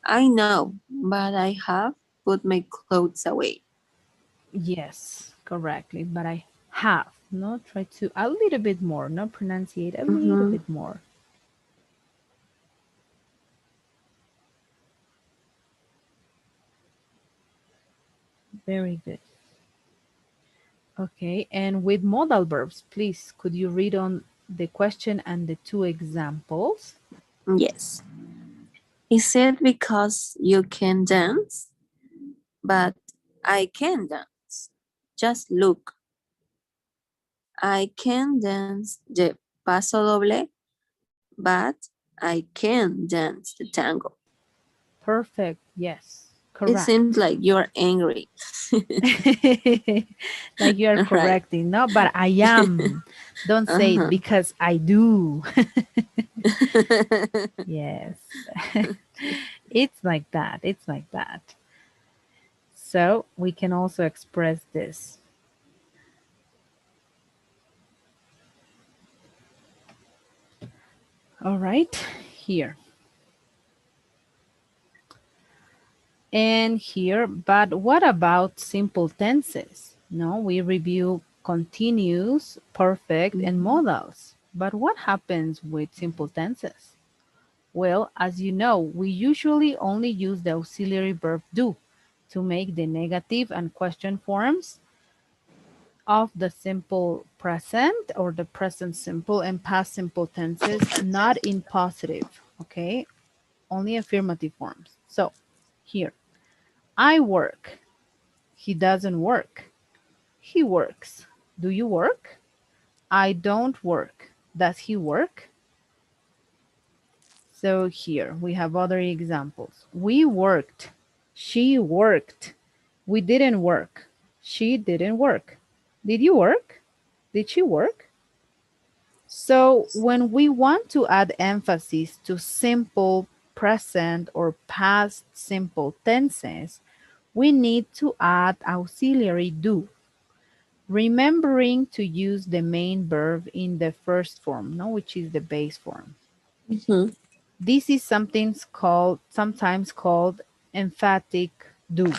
I know, but I have put my clothes away. Yes, correctly. But I have. No, try to a little bit more. No, pronunciate a little Mm-hmm. bit more. Very good. Okay, and with modal verbs, please, could you read on the question and the two examples? Yes. Is it because you can dance? But I can dance. Just look. I can dance the paso doble, but I can dance the tango. Perfect. Yes, It seems correct. like you're angry. Like you are Right. correcting, no, but I am. Don't say it Uh-huh. because I do. Yes. It's like that. It's like that. So we can also express this. All right, here and here. But what about simple tenses? No, we review continuous, perfect, and Mhm. modals. But what happens with simple tenses? Well, as you know, we usually only use the auxiliary verb do to make the negative and question forms of the simple present or the present simple and past simple tenses, not in positive, okay? Only affirmative forms. So here, I work. He doesn't work. He works. Do you work? I don't work. Does he work? So here we have other examples. We worked. She worked. We didn't work. She didn't work. Did you work? Did she work? So when we want to add emphasis to simple present or past simple tenses, we need to add auxiliary do, remembering to use the main verb in the first form, no, which is the base form. Mhm. This is sometimes called emphatic do.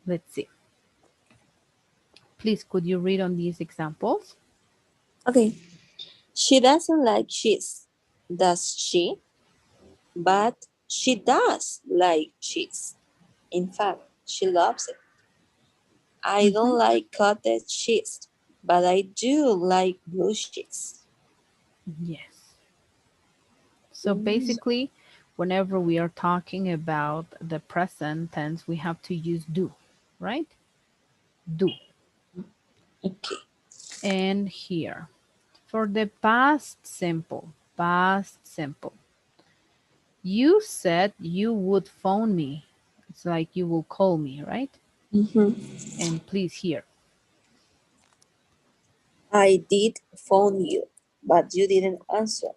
Let's see. Please, could you read on these examples? Okay. She doesn't like cheese, does she? But she does like cheese. In fact, she loves it. I Mhm. don't like cottage cheese, but I do like blue cheese. Yes. So Mm, basically, whenever we are talking about the present tense, we have to use do, right? Do. okay. And here, for the past simple, you said you would phone me. It's like you will call me, right? Mhm. And please here. I did phone you, but you didn't answer.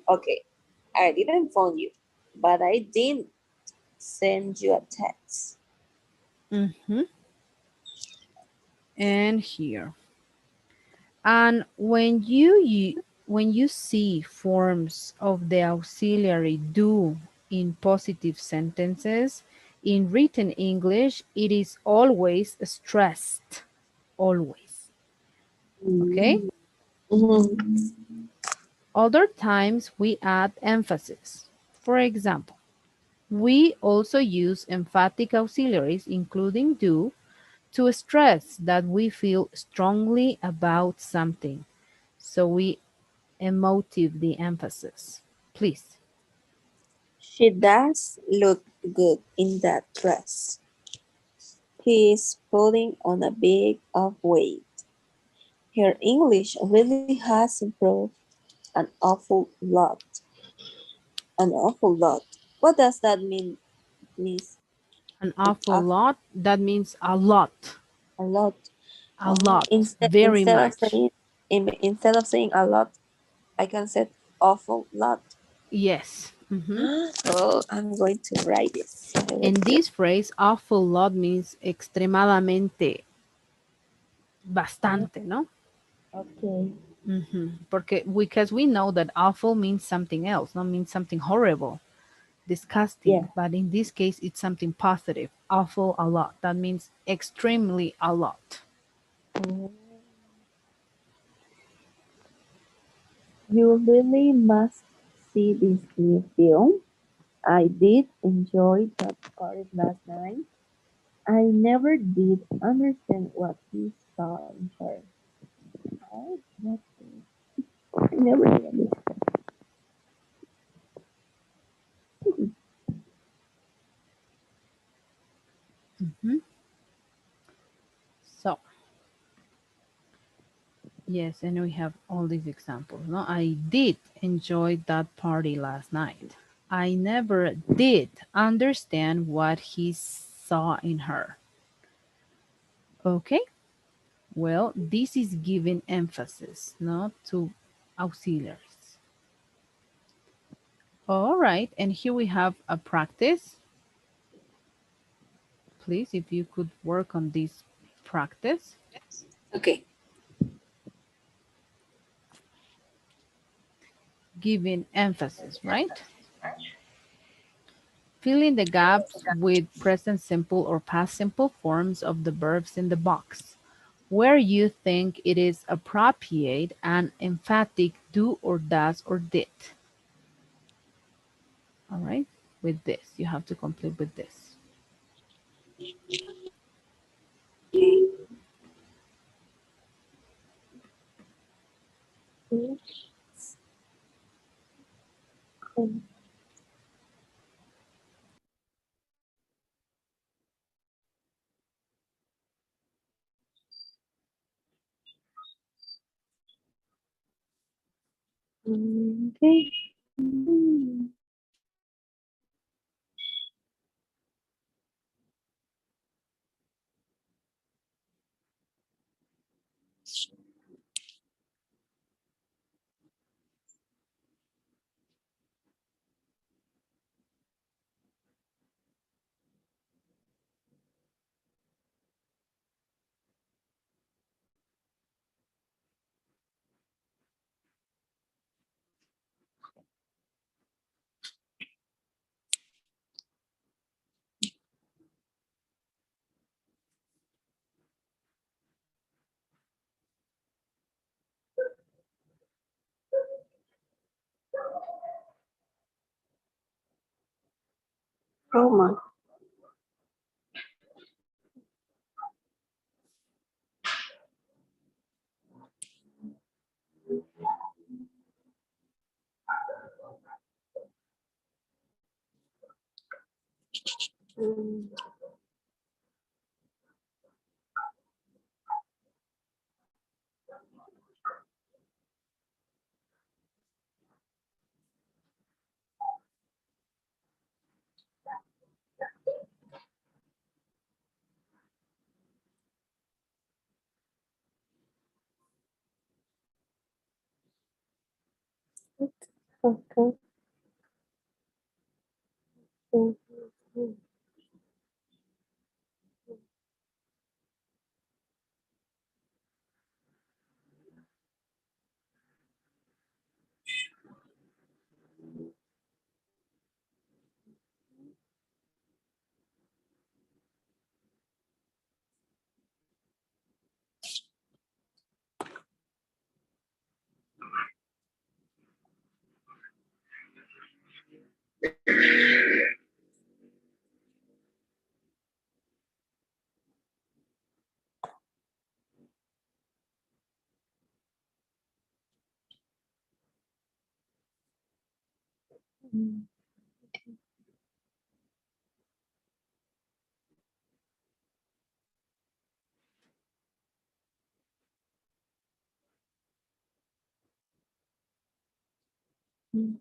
Okay. I didn't phone you, but I didn't send you a text. Mm-hmm. And here. And when you see forms of the auxiliary do in positive sentences, in written English, it is always stressed. Always. Okay? Mhm. Other times we add emphasis. For example, we also use emphatic auxiliaries, including do, to stress that we feel strongly about something. So we emotive the emphasis. Please. She does look good in that dress. He's putting on a big of weight. Her English really has improved an awful lot. An awful lot. What does that mean, Miss? An An awful lot, that means a lot. a lot. A lot. Instead Very instead of much. saying instead of saying a lot, I can say awful lot. Yes. Oh, I'm going to write this. Let's And see. this phrase, awful lot, means extremadamente, Oh, bastante, ¿no? okay. Because we know that awful means something else, not means something horrible, Yeah. disgusting. But in this case, it's something positive. Awful, a lot. That means extremely a lot. Oh, you really must see this new film. I did enjoy that part last night. I never did understand what he saw in her. Oh, that's good. I never did understand. Mhm. So, yes, and we have all these examples. No, I did enjoy that party last night. I never did understand what he saw in her. Okay, well, this is giving emphasis, not to auxiliaries. All right, and here we have a practice. Please, if you could work on this practice, Okay. giving emphasis, right? Fill in the gaps with present simple or past simple forms of the verbs in the box. where you think it is appropriate and emphatic do or does or did. All right, with this, you have to complete with this. Okay. Okay. Oh my. Mm, okay. Mm, mm, mm, mm.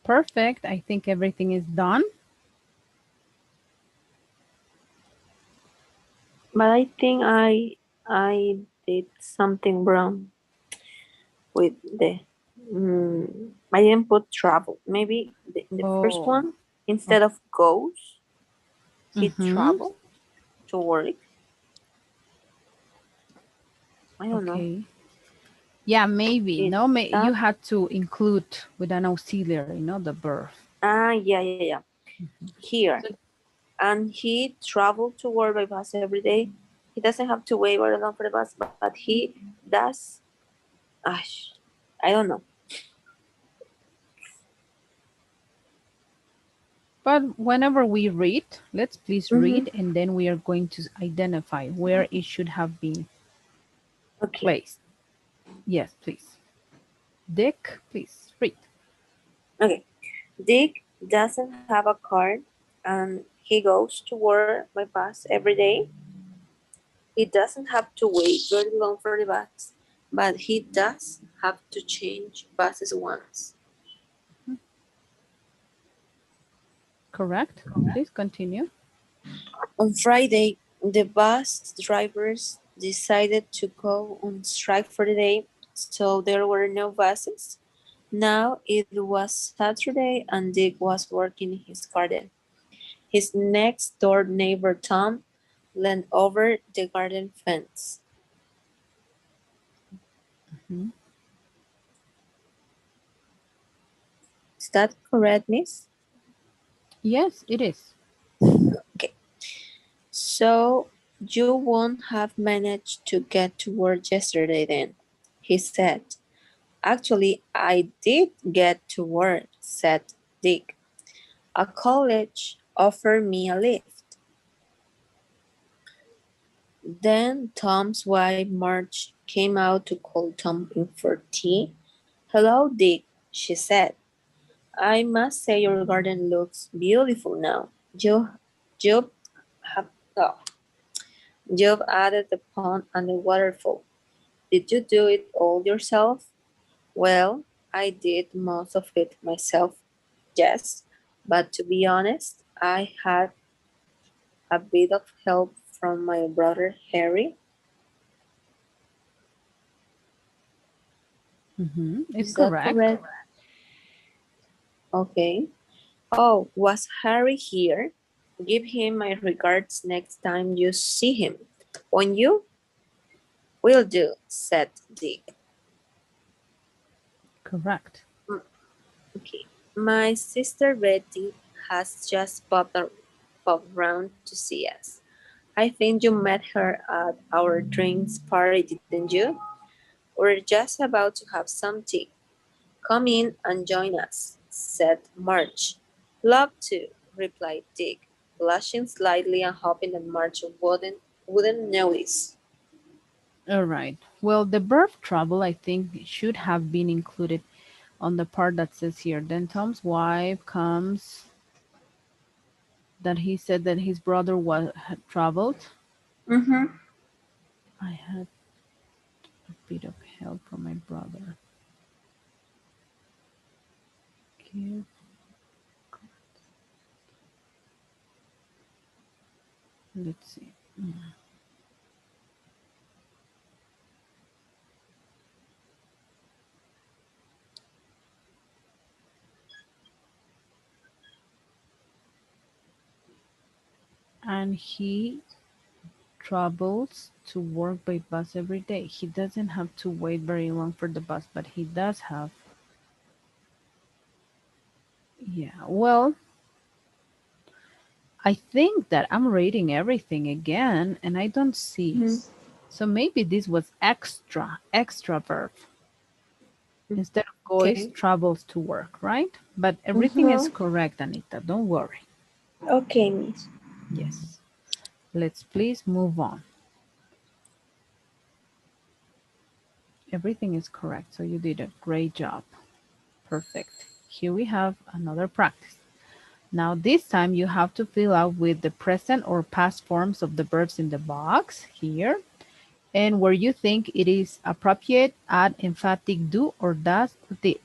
Perfect. I think everything is done. But I think I did something wrong with the. I didn't put travel. Maybe in the first Oh, one, instead of goes, he mm-hmm. traveled to work. I don't know. Okay. Yeah, maybe. It No, that you had to include with an auxiliary, the verb. yeah. Here, and he traveled to work by bus every day. He doesn't have to wait very long for the bus, but he does. Gosh, I don't know. But whenever we read, let's please Mm-hmm. read, and then we are going to identify where it should have been Okay. placed. Yes, please. Dick, please read. Okay. Dick doesn't have a car, and he goes to work by bus every day. He doesn't have to wait very long for the bus, but he does have to change buses once. Correct. Please continue. On Friday, the bus drivers decided to go on strike for the day, so there were no buses. Now it was Saturday and Dick was working in his garden. His next door neighbor Tom leaned over the garden fence. Mhm. Is that correct, Miss? Yes, it is. Okay. So you won't have managed to get to work yesterday then, he said. Actually, I did get to work, said Dick. A college offered me a lift. Then Tom's wife Marge came out to call Tom in for tea. Hello, Dick, she said. I must say your garden looks beautiful now. You have oh, you've added the pond and the waterfall. Did you do it all yourself? Well, I did most of it myself, yes, but to be honest, I had a bit of help from my brother Harry. It's Is that correct. correct? Okay. Oh, was Harry here? Give him my regards next time you see him. Won't you? Will do, said Dick. Correct. "Mm, okay. My sister Betty has just popped round to see us. I think you met her at our drinks party, didn't you? We're just about to have some tea. Come in and join us, said March. Love to, replied Dick, blushing slightly and hoping that March wouldn't notice. All right. Well, the verb trouble, I think, should have been included on the part that says here. Then Tom's wife comes that he said that his brother had traveled. Mm-hmm. I had a bit of help from my brother. Give, let's see. And he travels to work by bus every day. He doesn't have to wait very long for the bus, but he does have. Yeah. Well, I think that I'm reading everything again and I don't see. So maybe this was extra verb. Instead of goes, Okay. travels to work, right? But everything is Mm-hmm. correct, Anita. Don't worry. Okay, Miss. Yes. Let's please move on. Everything is correct. So you did a great job. Perfect. Here we have another practice. Now this time you have to fill out with the present or past forms of the verbs in the box here. And where you think it is appropriate, add emphatic do or does or did.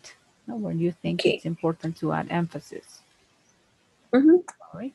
where you think Okay. it's important to add emphasis. Mm-hmm. All right.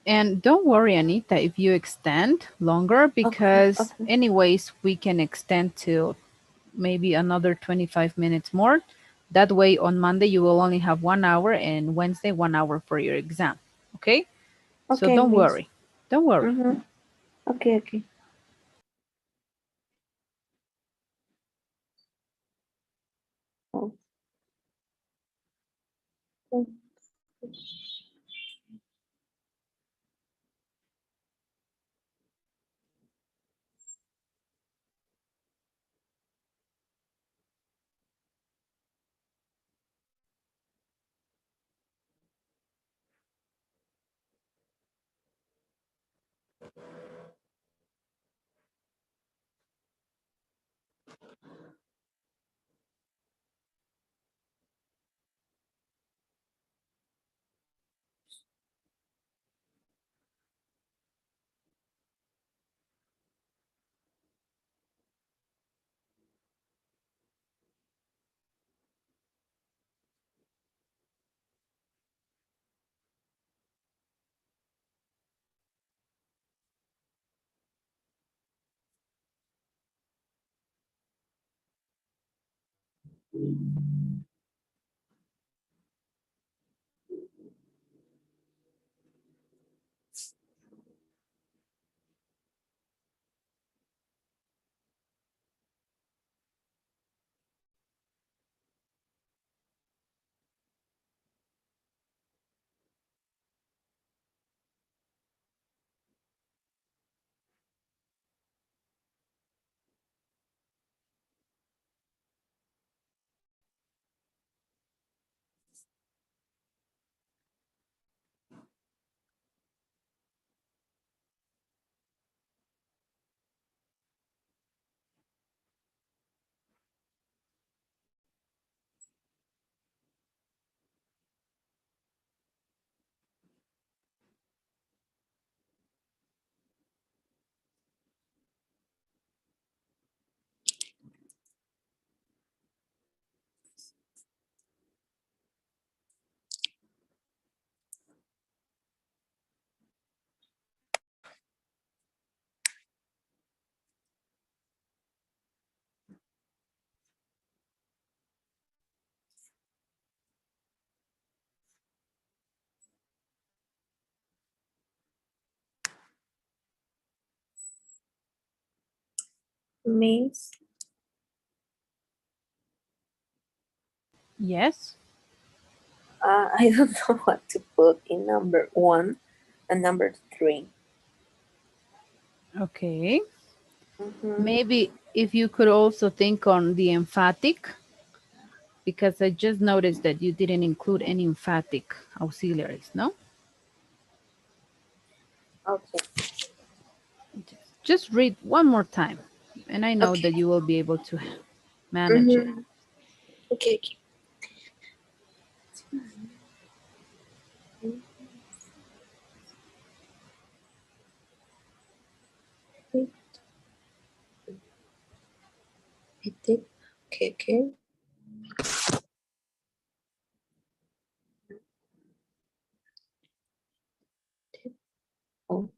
And don't worry, Anita, if you extend longer, Okay, because okay, anyways, we can extend to maybe another 25 minutes more. That way, on Monday, you will only have 1 hour, and Wednesday, 1 hour for your exam. Okay? So okay, don't Miss. worry. Don't worry. Mm-hmm. Okay, okay. Oh, oh, Miss. Yes? I don't know what to put in number one and number three. Okay. Mm-hmm. Maybe if you could also think on the emphatic, because I just noticed that you didn't include any emphatic auxiliaries, no? Okay, Just read one more time, and I know okay. that you will be able to manage it. Mm-hmm. Okay, okay. It did. Okay, okay. Oh,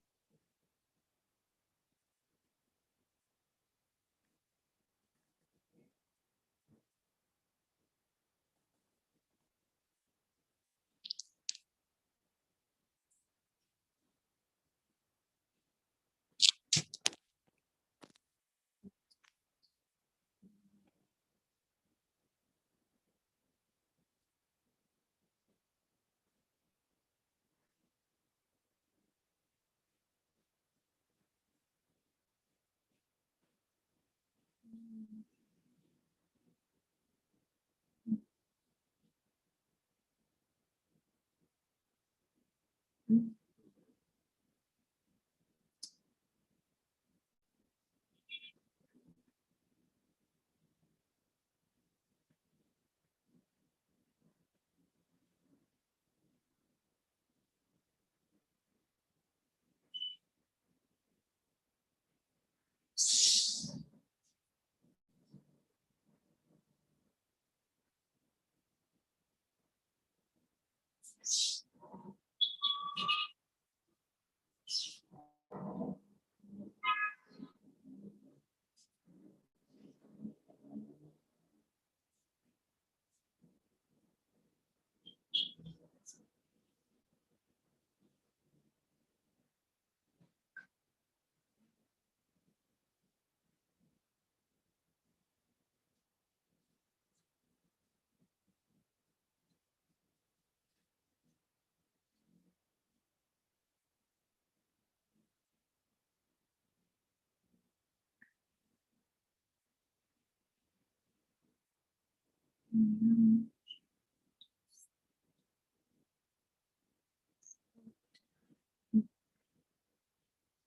Mhm.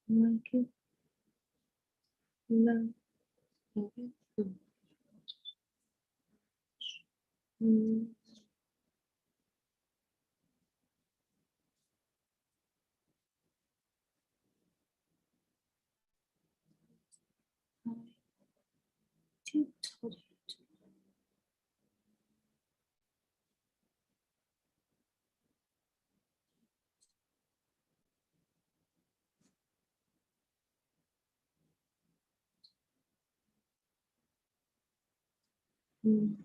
Like it, love it. Mm. I did told you to. Mm.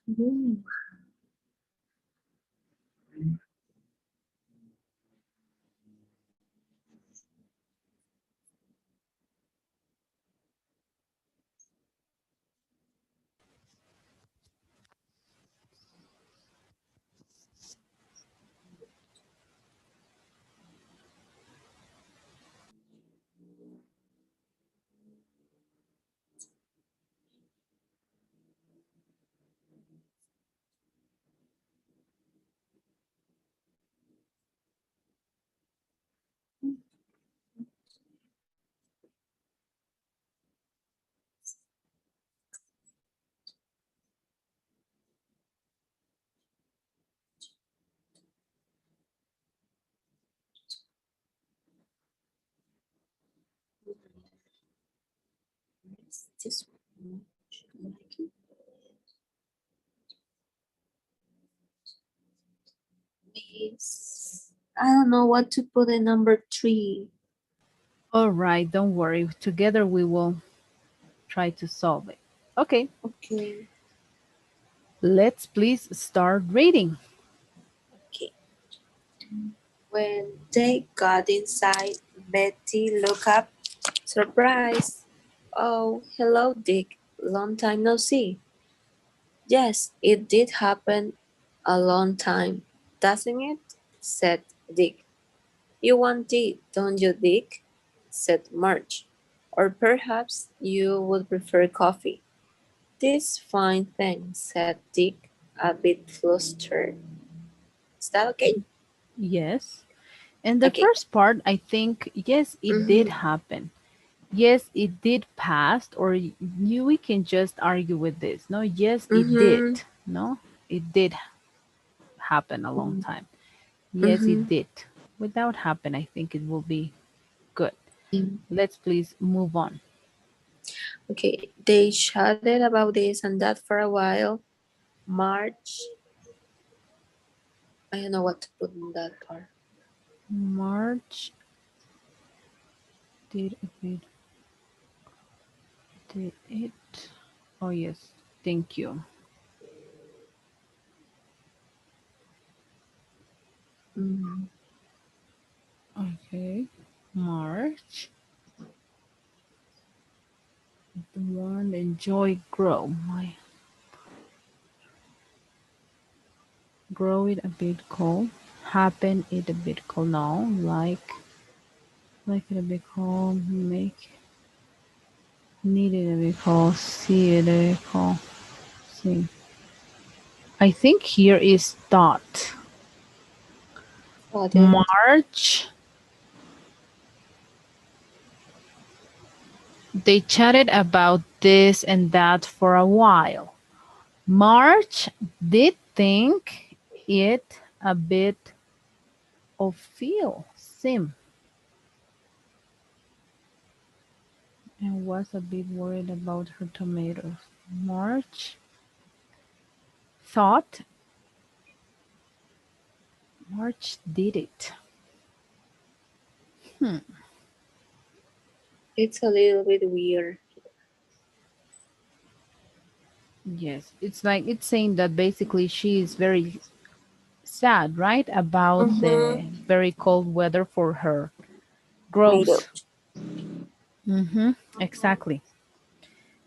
Mm. It's this one. Like it. It's, I don't know what to put in number three. All right, don't worry. Together we will try to solve it. Okay, Okay. let's please start reading. Okay. When they got inside, Betty looked up, surprised. Oh, hello, Dick. Long time no see. Yes, it did happen a long time, doesn't it? Said Dick. You want tea, don't you, Dick? Said March. Or perhaps you would prefer coffee. This fine thing, said Dick, a bit flustered. Is that okay? Yes. And the Okay. first part, I think, yes, it did Mm-hmm. happen. Yes, it did pass, or you, we can just argue with this. No, yes, it did. Mm-hmm. No, it did happen a long time. Yes, Mm-hmm. it did. Without happen, I think it will be good. Okay. Let's please move on. Okay. They chatted about this and that for a while. March. I don't know what to put in that part. March did it. Did it? Oh yes, thank you. Mm. Okay, March. The one enjoy grow. My grow it a bit cold. Happen it a bit cold now. Like it a bit cold. Make need it a bit cold. See it a bit cold. See. I think here is dot. Got it. March. They chatted about this and that for a while. March did think it a bit of feel sim and was a bit worried about her tomatoes. March thought March did it. Hmm. It's a little bit weird. Yes, it's like it's saying that basically she is very sad, right? About Mm-hmm. the very cold weather for her growth. Tomatoes. Mm-hmm. Exactly.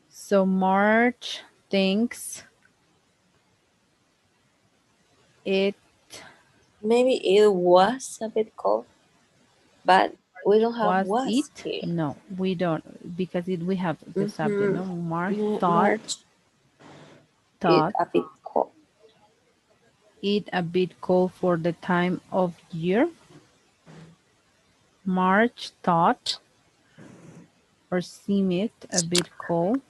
So March thinks it Maybe it was a bit cold, but we don't have Was was it? here. No, we don't, because we have the subject. Mm-hmm. No, March thought, March, it thought a bit cold. it a bit cold for the time of year. March thought or seem it a bit cold.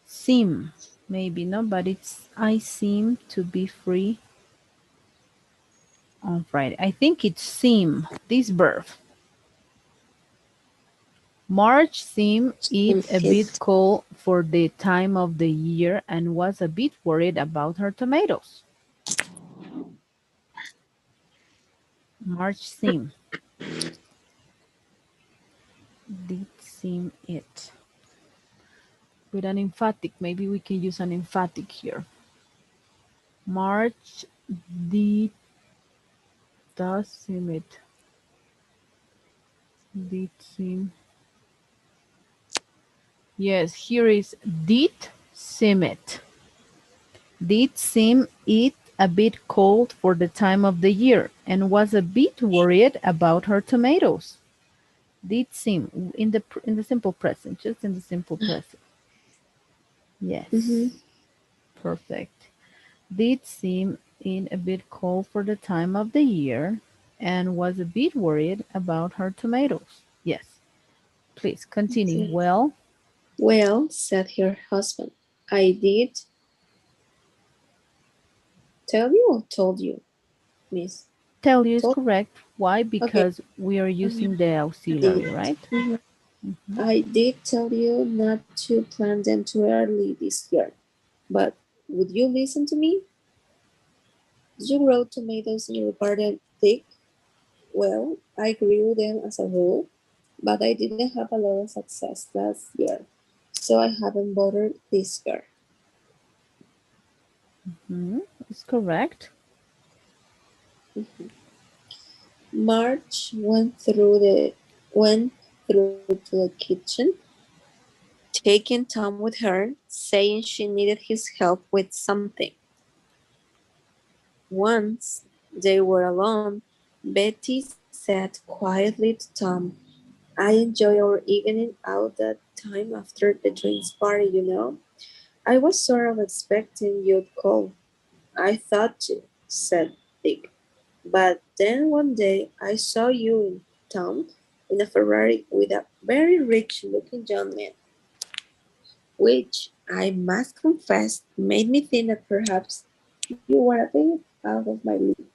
Seem, maybe no, but it's I seem to be free on Friday. I think it's seem, this verb. March seemed it a bit It cold for the time of the year and was a bit worried about her tomatoes. March seem, did seem it. With an emphatic, maybe we can use an emphatic here. March did does seem it. Did seem. Yes, here is did seem it. Did seem it a bit cold for the time of the year and was a bit worried about her tomatoes. Did seem in the simple present, just in the simple present. Yes, mm-hmm. perfect. Did seem in a bit cold for the time of the year and was a bit worried about her tomatoes. Yes, please continue. Okay. Well, Well, said her husband, I did tell you or told you, miss? tell you is Told. correct. Why? Okay. Because we are Mhm. using the Did. auxiliary, right? Mhm. Mhm. I did tell you not to plant them too early this year, but would you listen to me? Did you grow tomatoes in your garden thick? Well, I grew them as a rule, but I didn't have a lot of success last year, so I haven't bothered this year. Mhm. It's correct. Mhm. March went through to the kitchen, taking Tom with her, saying she needed his help with something. Once they were alone, Betty said quietly to Tom, I enjoy our evening out that time after the drinks party. I was sort of expecting you'd call. I thought to, said Dick. But then one day I saw you in town in a Ferrari with a very rich looking young man, which I must confess made me think that perhaps you were a bit out of my league.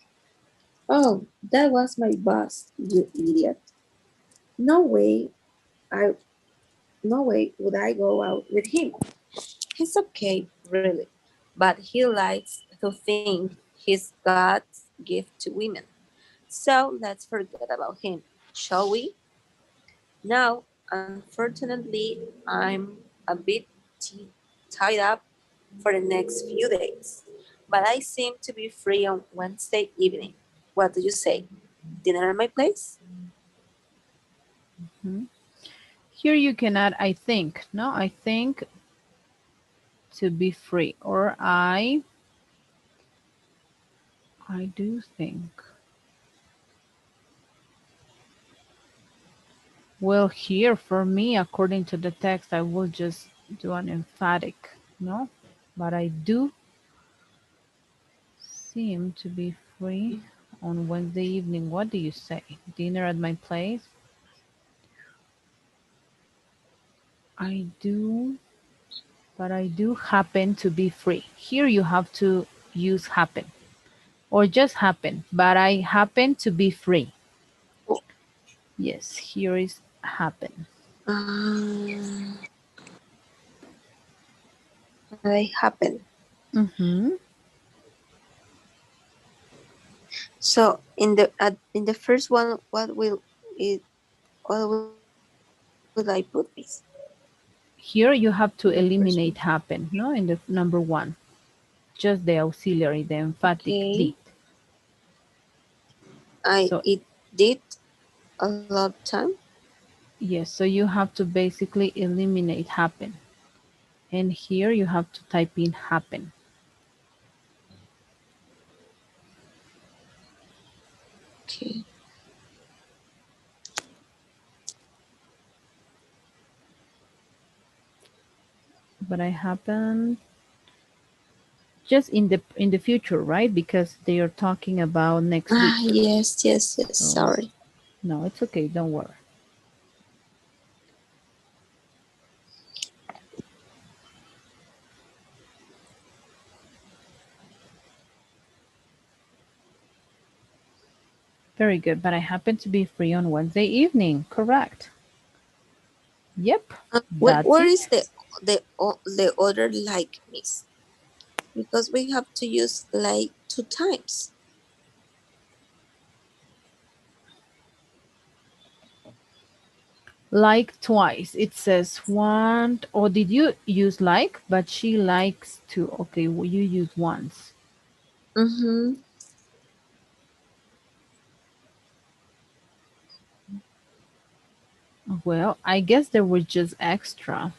Oh, that was my boss, you idiot. No way I no way would I go out with him. He's okay, really, but he likes to think he's God's gift to women. So let's forget about him, shall we? Now, unfortunately, I'm a bit tied up for the next few days, but I seem to be free on Wednesday evening. What do you say? Dinner at my place? Mhm. Here you can add I think. No, I think to be free. Or I do think. Well, here for me, according to the text, I will just do an emphatic. No, but I do seem to be free on Wednesday evening. What do you say? Dinner at my place? I do, but I do happen to be free. Here you have to use happen or just happen, but I happen to be free. Yes, here is happen. Um, I happen. Mm-hmm. So in the first one, it what will I put, miss? Here In you the have first to one. eliminate happen, no, in the number one. Just the auxiliary, the emphatic Okay. did. So It did a lot of time. yes, so you have to basically eliminate happen. And here you have to type in happen. but I happen just in the future, right? Because they are talking about next Ah, week. yes, yes, yes. So Sorry. no, it's okay. Don't worry. Very good. But I happen to be free on Wednesday evening. Correct. Yep, that's Where it. is the other like, miss? Because we have to use like two times. Like twice. It says one. Or did you use like? But she likes to. Okay, well, you use once. Mm-hmm. Well, I guess there was just extra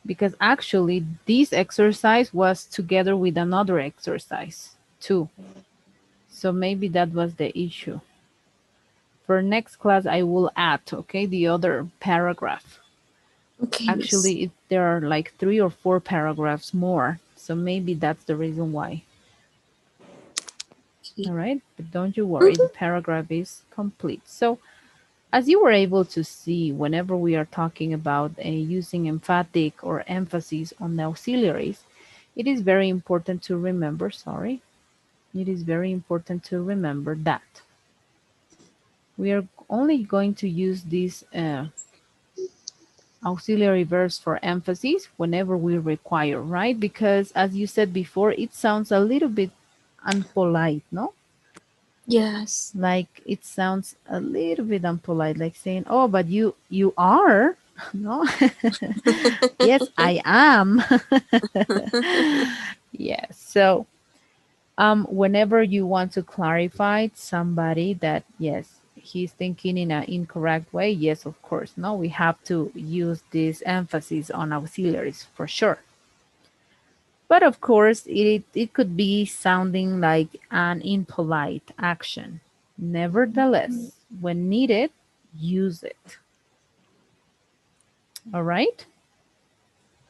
because actually this exercise was together with another exercise too. So maybe that was the issue. For next class, I will add, okay, the other paragraph. Okay, miss. Actually, there are like 3 or 4 paragraphs more. So maybe that's the reason why. Okay. All right, but don't you worry, the Mm-hmm. paragraph is complete. So, as you were able to see, whenever we are talking about using emphatic or emphasis on the auxiliaries, it is very important to remember, sorry, it is very important to remember that we are only going to use this auxiliary verbs for emphasis whenever we require, right? Because as you said before, it sounds a little bit unpolite, no? Yes. Like it sounds a little bit unpolite, like saying, "Oh, but you are," no? Yes, I am. Yes. So, whenever you want to clarify somebody that yes, he's thinking in an incorrect way, yes, of course, no, we have to use this emphasis on auxiliaries for sure. But of course, it could be sounding like an impolite action. Nevertheless, when needed, use it. All right?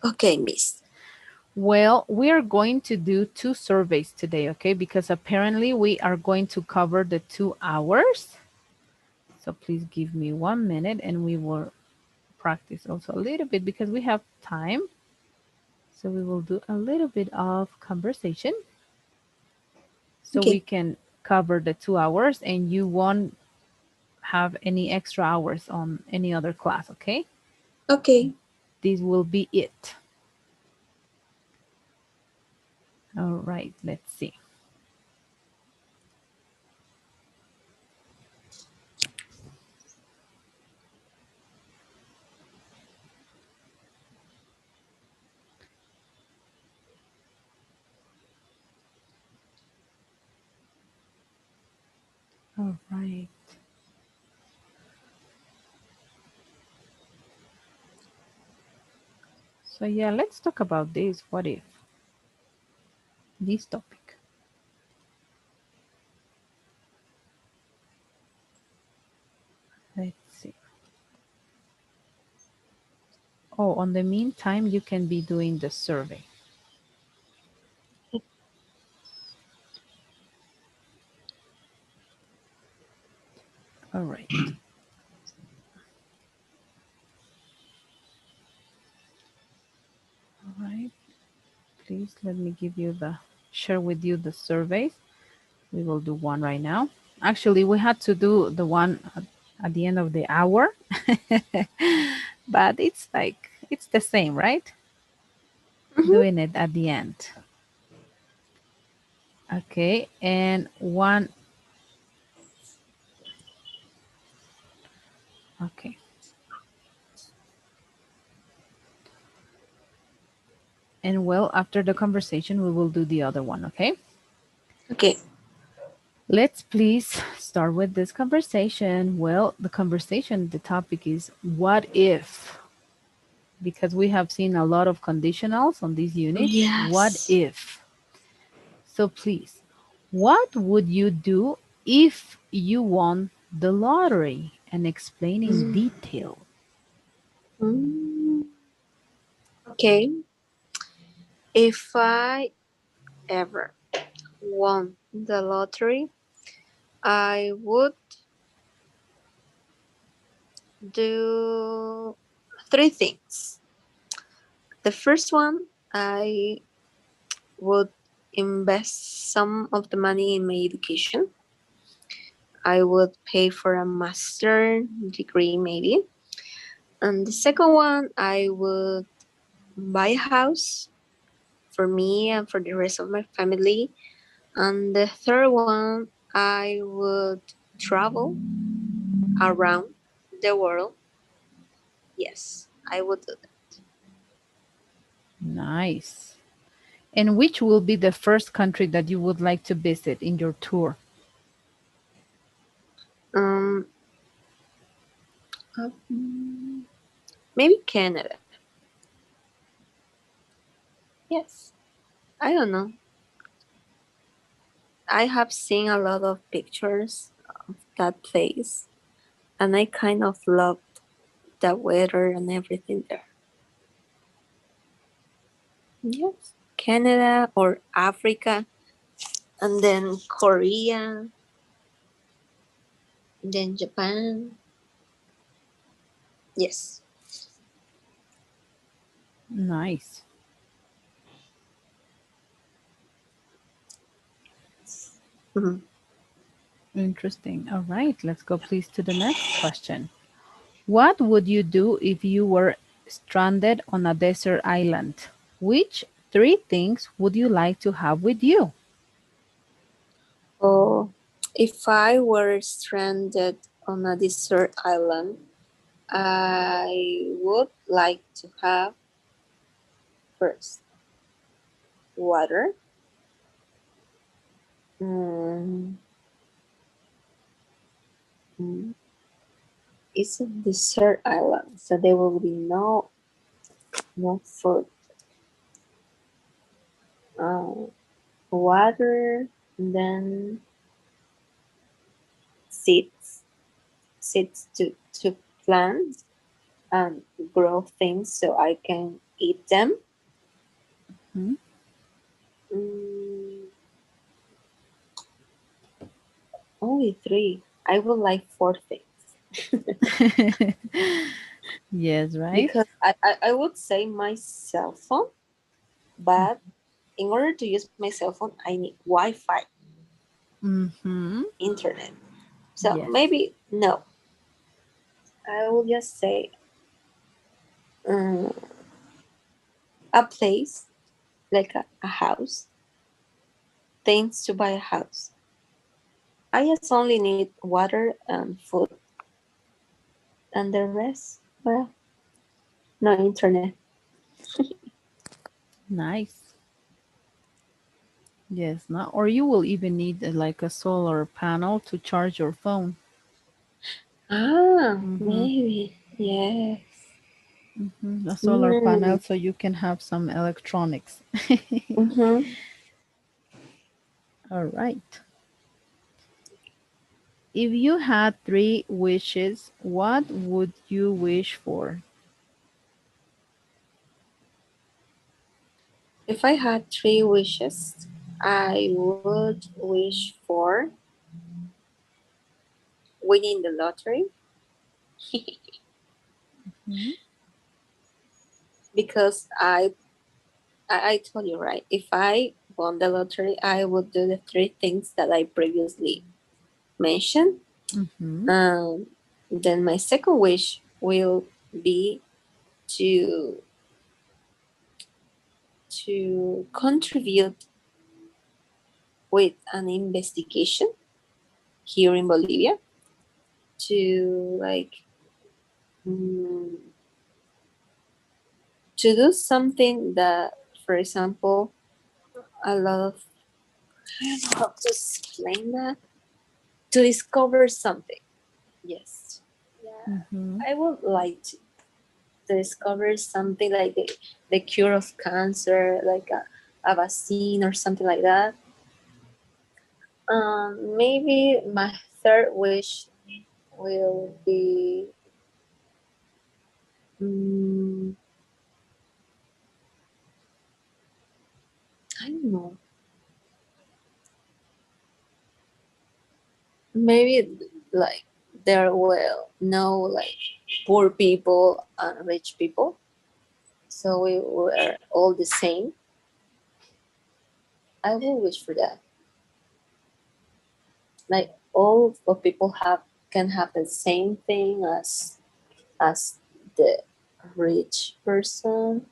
Okay, miss. Well, we are going to do 2 surveys today, okay? Because apparently we are going to cover the 2 hours. So please give me 1 minute and we will practice also a little bit because we have time. So we will do a little bit of conversation so we Okay. can cover the 2 hours and you won't have any extra hours on any other class, okay? Okay. This will be it. All right, let's see. All right. So yeah, let's talk about this. What if this topic? Let's see. Oh, on the meantime, you can be doing the survey. All right. All right. Please let me give you the share with you the surveys. We will do one right now. Actually, we had to do the one at the end of the hour, but it's like it's the same, right? Mm-hmm. Doing it at the end. Okay, and one. Okay, and well, after the conversation, we will do the other one. Okay, Okay. let's please start with this conversation. Well, the conversation, the topic is what if, because we have seen a lot of conditionals on this unit. What Yes. if? So please, what would you do if you won the lottery? And explain in Mm. detail. Mm. Okay, if I ever won the lottery, I would do three things. The first one, I would invest some of the money in my education. I would pay for a master degree, maybe. And the second one, I would buy a house for me and for the rest of my family. And the third one, I would travel around the world. Yes, I would do Nice. And which will be the first country that you would like to visit in your tour? that. Maybe Canada. Yes, I don't know. I have seen a lot of pictures of that place, and I kind of loved the weather and everything there. Yes, Canada or Africa, and then Korea, then Japan. Yes. Nice. Mhm. Interesting. All right, let's go please to the next question. What would you do if you were stranded on a desert island? Which three things would you like to have with you? Oh, if I were stranded on a desert island, I would like to have first water. Mm, mm, it's a desert island, so there will be no food. Uh, Water, then seeds, seeds to plant and grow things so I can eat them. Hmm? Mm, only three. I would like four things Yes, right? because I would say my cell phone, but in order to use my cell phone, I need Wi-Fi, Mm-hmm. internet. So Yes. maybe no. I will just say um, a place like a house, things to buy a house. I just only need water and food, and the rest, well, no internet. Nice. Yes, not, or you will even need like a solar panel to charge your phone. Ah, Mm-hmm. maybe. Yes. Mm-hmm. A solar Mm, panel so you can have some electronics. mm-hmm. All right. If you had three wishes, what would you wish for? If I had three wishes, I would wish for winning the lottery Hmm. because I told you right. If I won the lottery, I would do the three things that I previously mentioned. Hmm. Um, then my second wish will be to contribute with an investigation here in Bolivia to mm, to do something that, for example, a lot of I don't know how to explain that, to discover something. Yes, yeah, Hmm. I would like to discover something like the cure of cancer, like a vaccine or something like that. Maybe my third wish will be mm, maybe like there will no like poor people and rich people, so we were all the same. I will wish for that. Like all of people have can have the same thing as the rich person.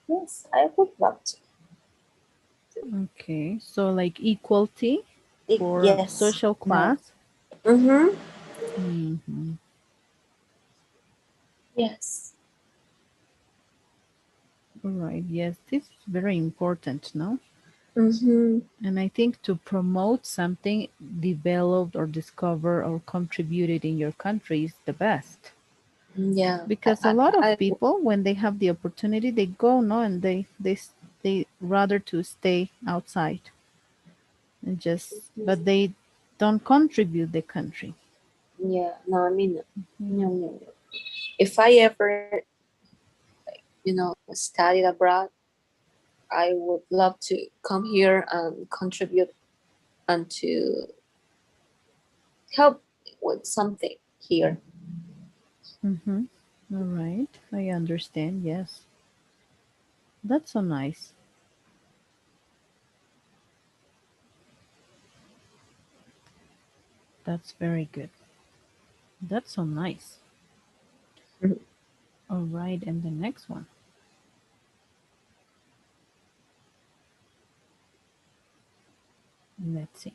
Yes, I would love to. Okay, so like equality for Yes. social No. class. Mm-hmm. Hmm. Yes. All right, yes, this is very important, no? Mm-hmm. And I think to promote something developed or discovered or contributed in your country is the best. Yeah. Because a lot of people, when they have the opportunity, they go, no, and they rather to stay outside and just, but they don't contribute the country. yeah. No, I mean, Mhm. no, no, no. If I ever, studied abroad, I would love to come here and contribute and to help with something here. Mm-hmm. All right, I understand. Yes, that's so nice. That's very good. That's so nice. Mhm. All right, and the next one. Let's see.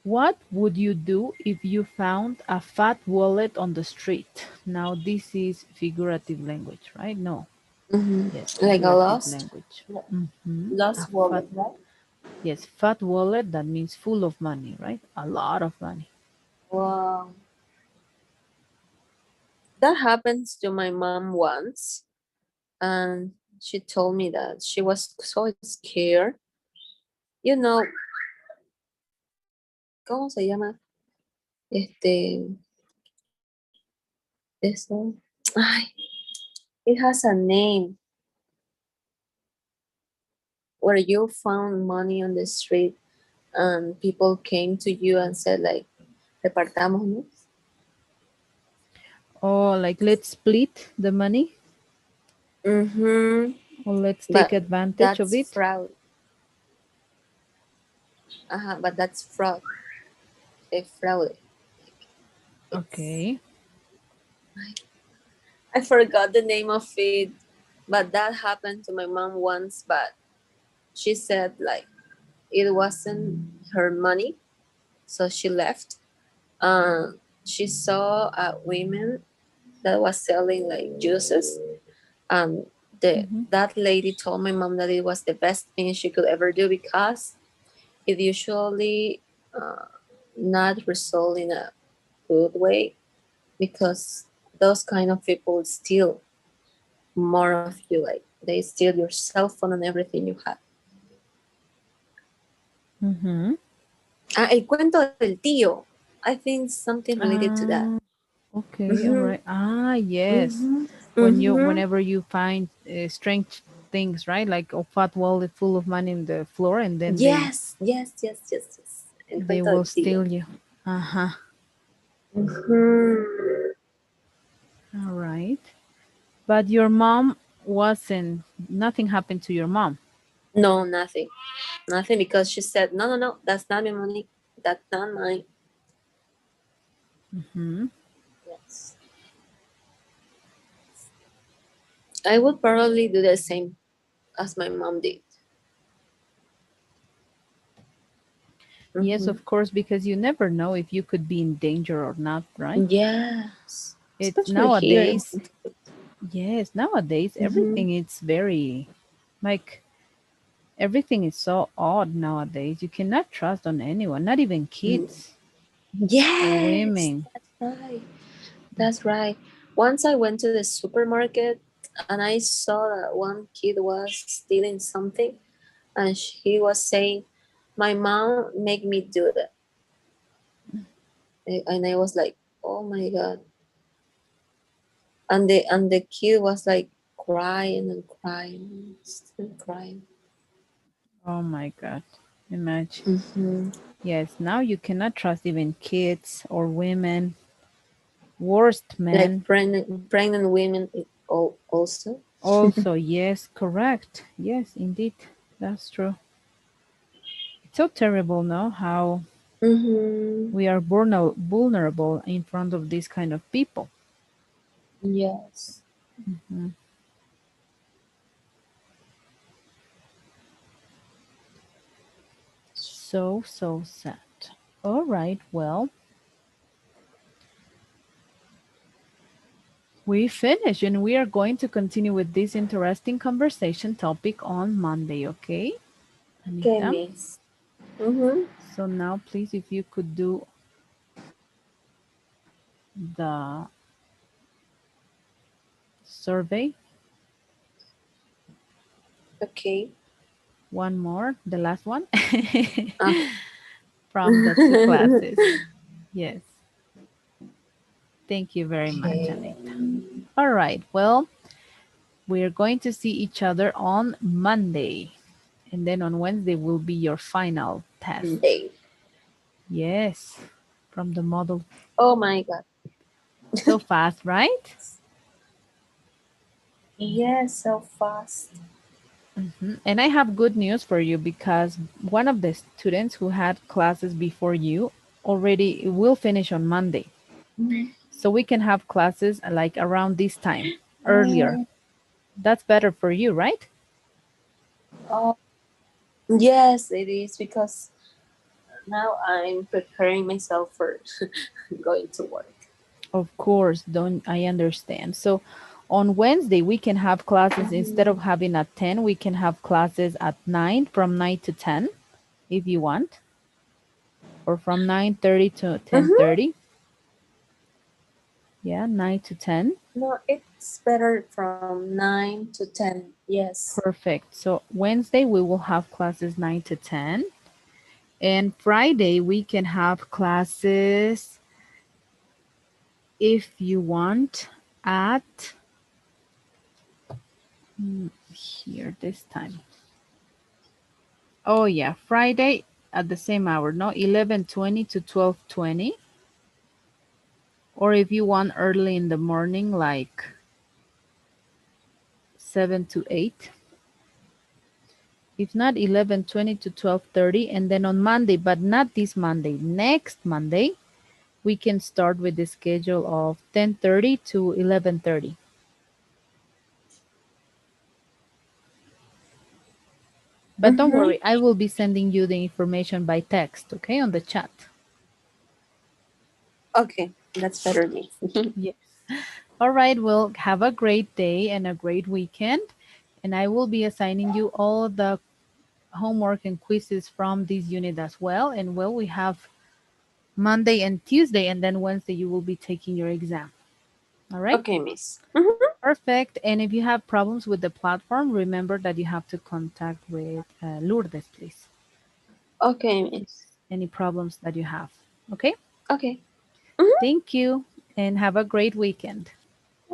What would you do if you found a fat wallet on the street? Now, this is figurative language, right? No. Mm-hmm. Yes, Like a figurative lost, language. Mm-hmm. A lost fat, wallet, right? yes, fat wallet, that means full of money, right? A lot of money. Wow. That happens to my mom once, and she told me that she was so scared. You know, ¿cómo se llama? Este, eso. Ay, it has a name where you found money on the street and people came to you and said like, repartámonos. Oh, like let's split the money Mm-hmm. or let's take But advantage of that's it. fraud. But that's fraud. A fraud. It's Okay. I forgot the name of it, but that happened to my mom once. But she said like it wasn't her money, so she left. She saw a woman that was selling like juices, and the Mm-hmm. that lady told my mom that it was the best thing she could ever do because it usually uh, not result in a good way because those kind of people steal more of you, like they steal your cell phone and everything you have. Mm-hmm. El cuento del tío, I think something related to that. Ah, okay, all Mm-hmm, right. Ah, yes. mm-hmm, mm-hmm. Whenever you find strange things, right? Like a fat wallet full of money in the floor, and then Yes, yes, yes, yes, yes. El they cuento will del tío. steal you. Uh-huh. Mm-hmm. All right. But your mom wasn't, nothing happened to your mom. No, nothing. Nothing because she said, no, no, no, that's not my money. That's not mine. Mm-hmm. Yes. I would probably do the same as my mom did. Yes, Mm-hmm. of course, because you never know if you could be in danger or not, right? Yes. It's Especially here in nowadays, yes, nowadays mm-hmm. everything is very, like, everything is so odd nowadays. You cannot trust on anyone, not even kids or Yes, women. that's right. That's right. Once I went to the supermarket and I saw that one kid was stealing something, and he was saying, "My mom make me do that," and I was like, "Oh my god!" And the kid was like crying and crying, still crying. Oh my God. Imagine. Hmm. Yes, now you cannot trust even kids or women. Worst Like men. pregnant women also. Also, yes, correct. Yes, indeed. That's true. It's so terrible, no? How Mm-hmm. we are vulnerable in front of these kind of people. Yes. Mhm. So, so sad. All right, well, we finished and we are going to continue with this interesting conversation topic on Monday, okay, Okay, Anita? miss. Mm-hmm. So now, please, if you could do the survey, Okay. one more, the last one, Okay. from the two classes. Yes, thank you very much, Okay. Anita. All right, well, we're going to see each other on Monday. And then on Wednesday will be your final test. Day. Yes, from the model. Oh my God. So fast, right? Yes, so fast. And I have good news for you because one of the students who had classes before you already will finish on Monday. Mhm. So we can have classes like around this time, earlier. Oh, That's better for you, right? oh, yes, it is because now I'm preparing myself for going to work. Of course, don't I understand. So on Wednesday we can have classes instead of Mhm. having at 10, we can have classes at 9 from 9 to 10 if you want, or from 9:30 to Mm-hmm. 10:30. Yeah, 9 to 10. No, it's better from 9 to 10. Yes. Perfect. So Wednesday we will have classes 9 to 10, and Friday we can have classes if you want at here this time. Oh yeah, Friday at the same hour, no, 11:20 to 12:20, or if you want early in the morning like 7 to 8. If not, 11:20 to 12:30, and then on Monday, but not this Monday, next Monday, we can start with the schedule of 10:30 to 11:30. But don't Mm-hmm. worry, I will be sending you the information by text, okay, on the chat. Okay, that's better me. Yes. All right, well, have a great day and a great weekend. And I will be assigning you all the homework and quizzes from this unit as well. And well, we have Monday and Tuesday, and then Wednesday you will be taking your exam. All right? Okay, miss. Mm-hmm. Perfect. And if you have problems with the platform, remember that you have to contact with Lourdes, please. Okay, miss. Any problems that you have. Okay? Okay. Mm-hmm. Thank you and have a great weekend.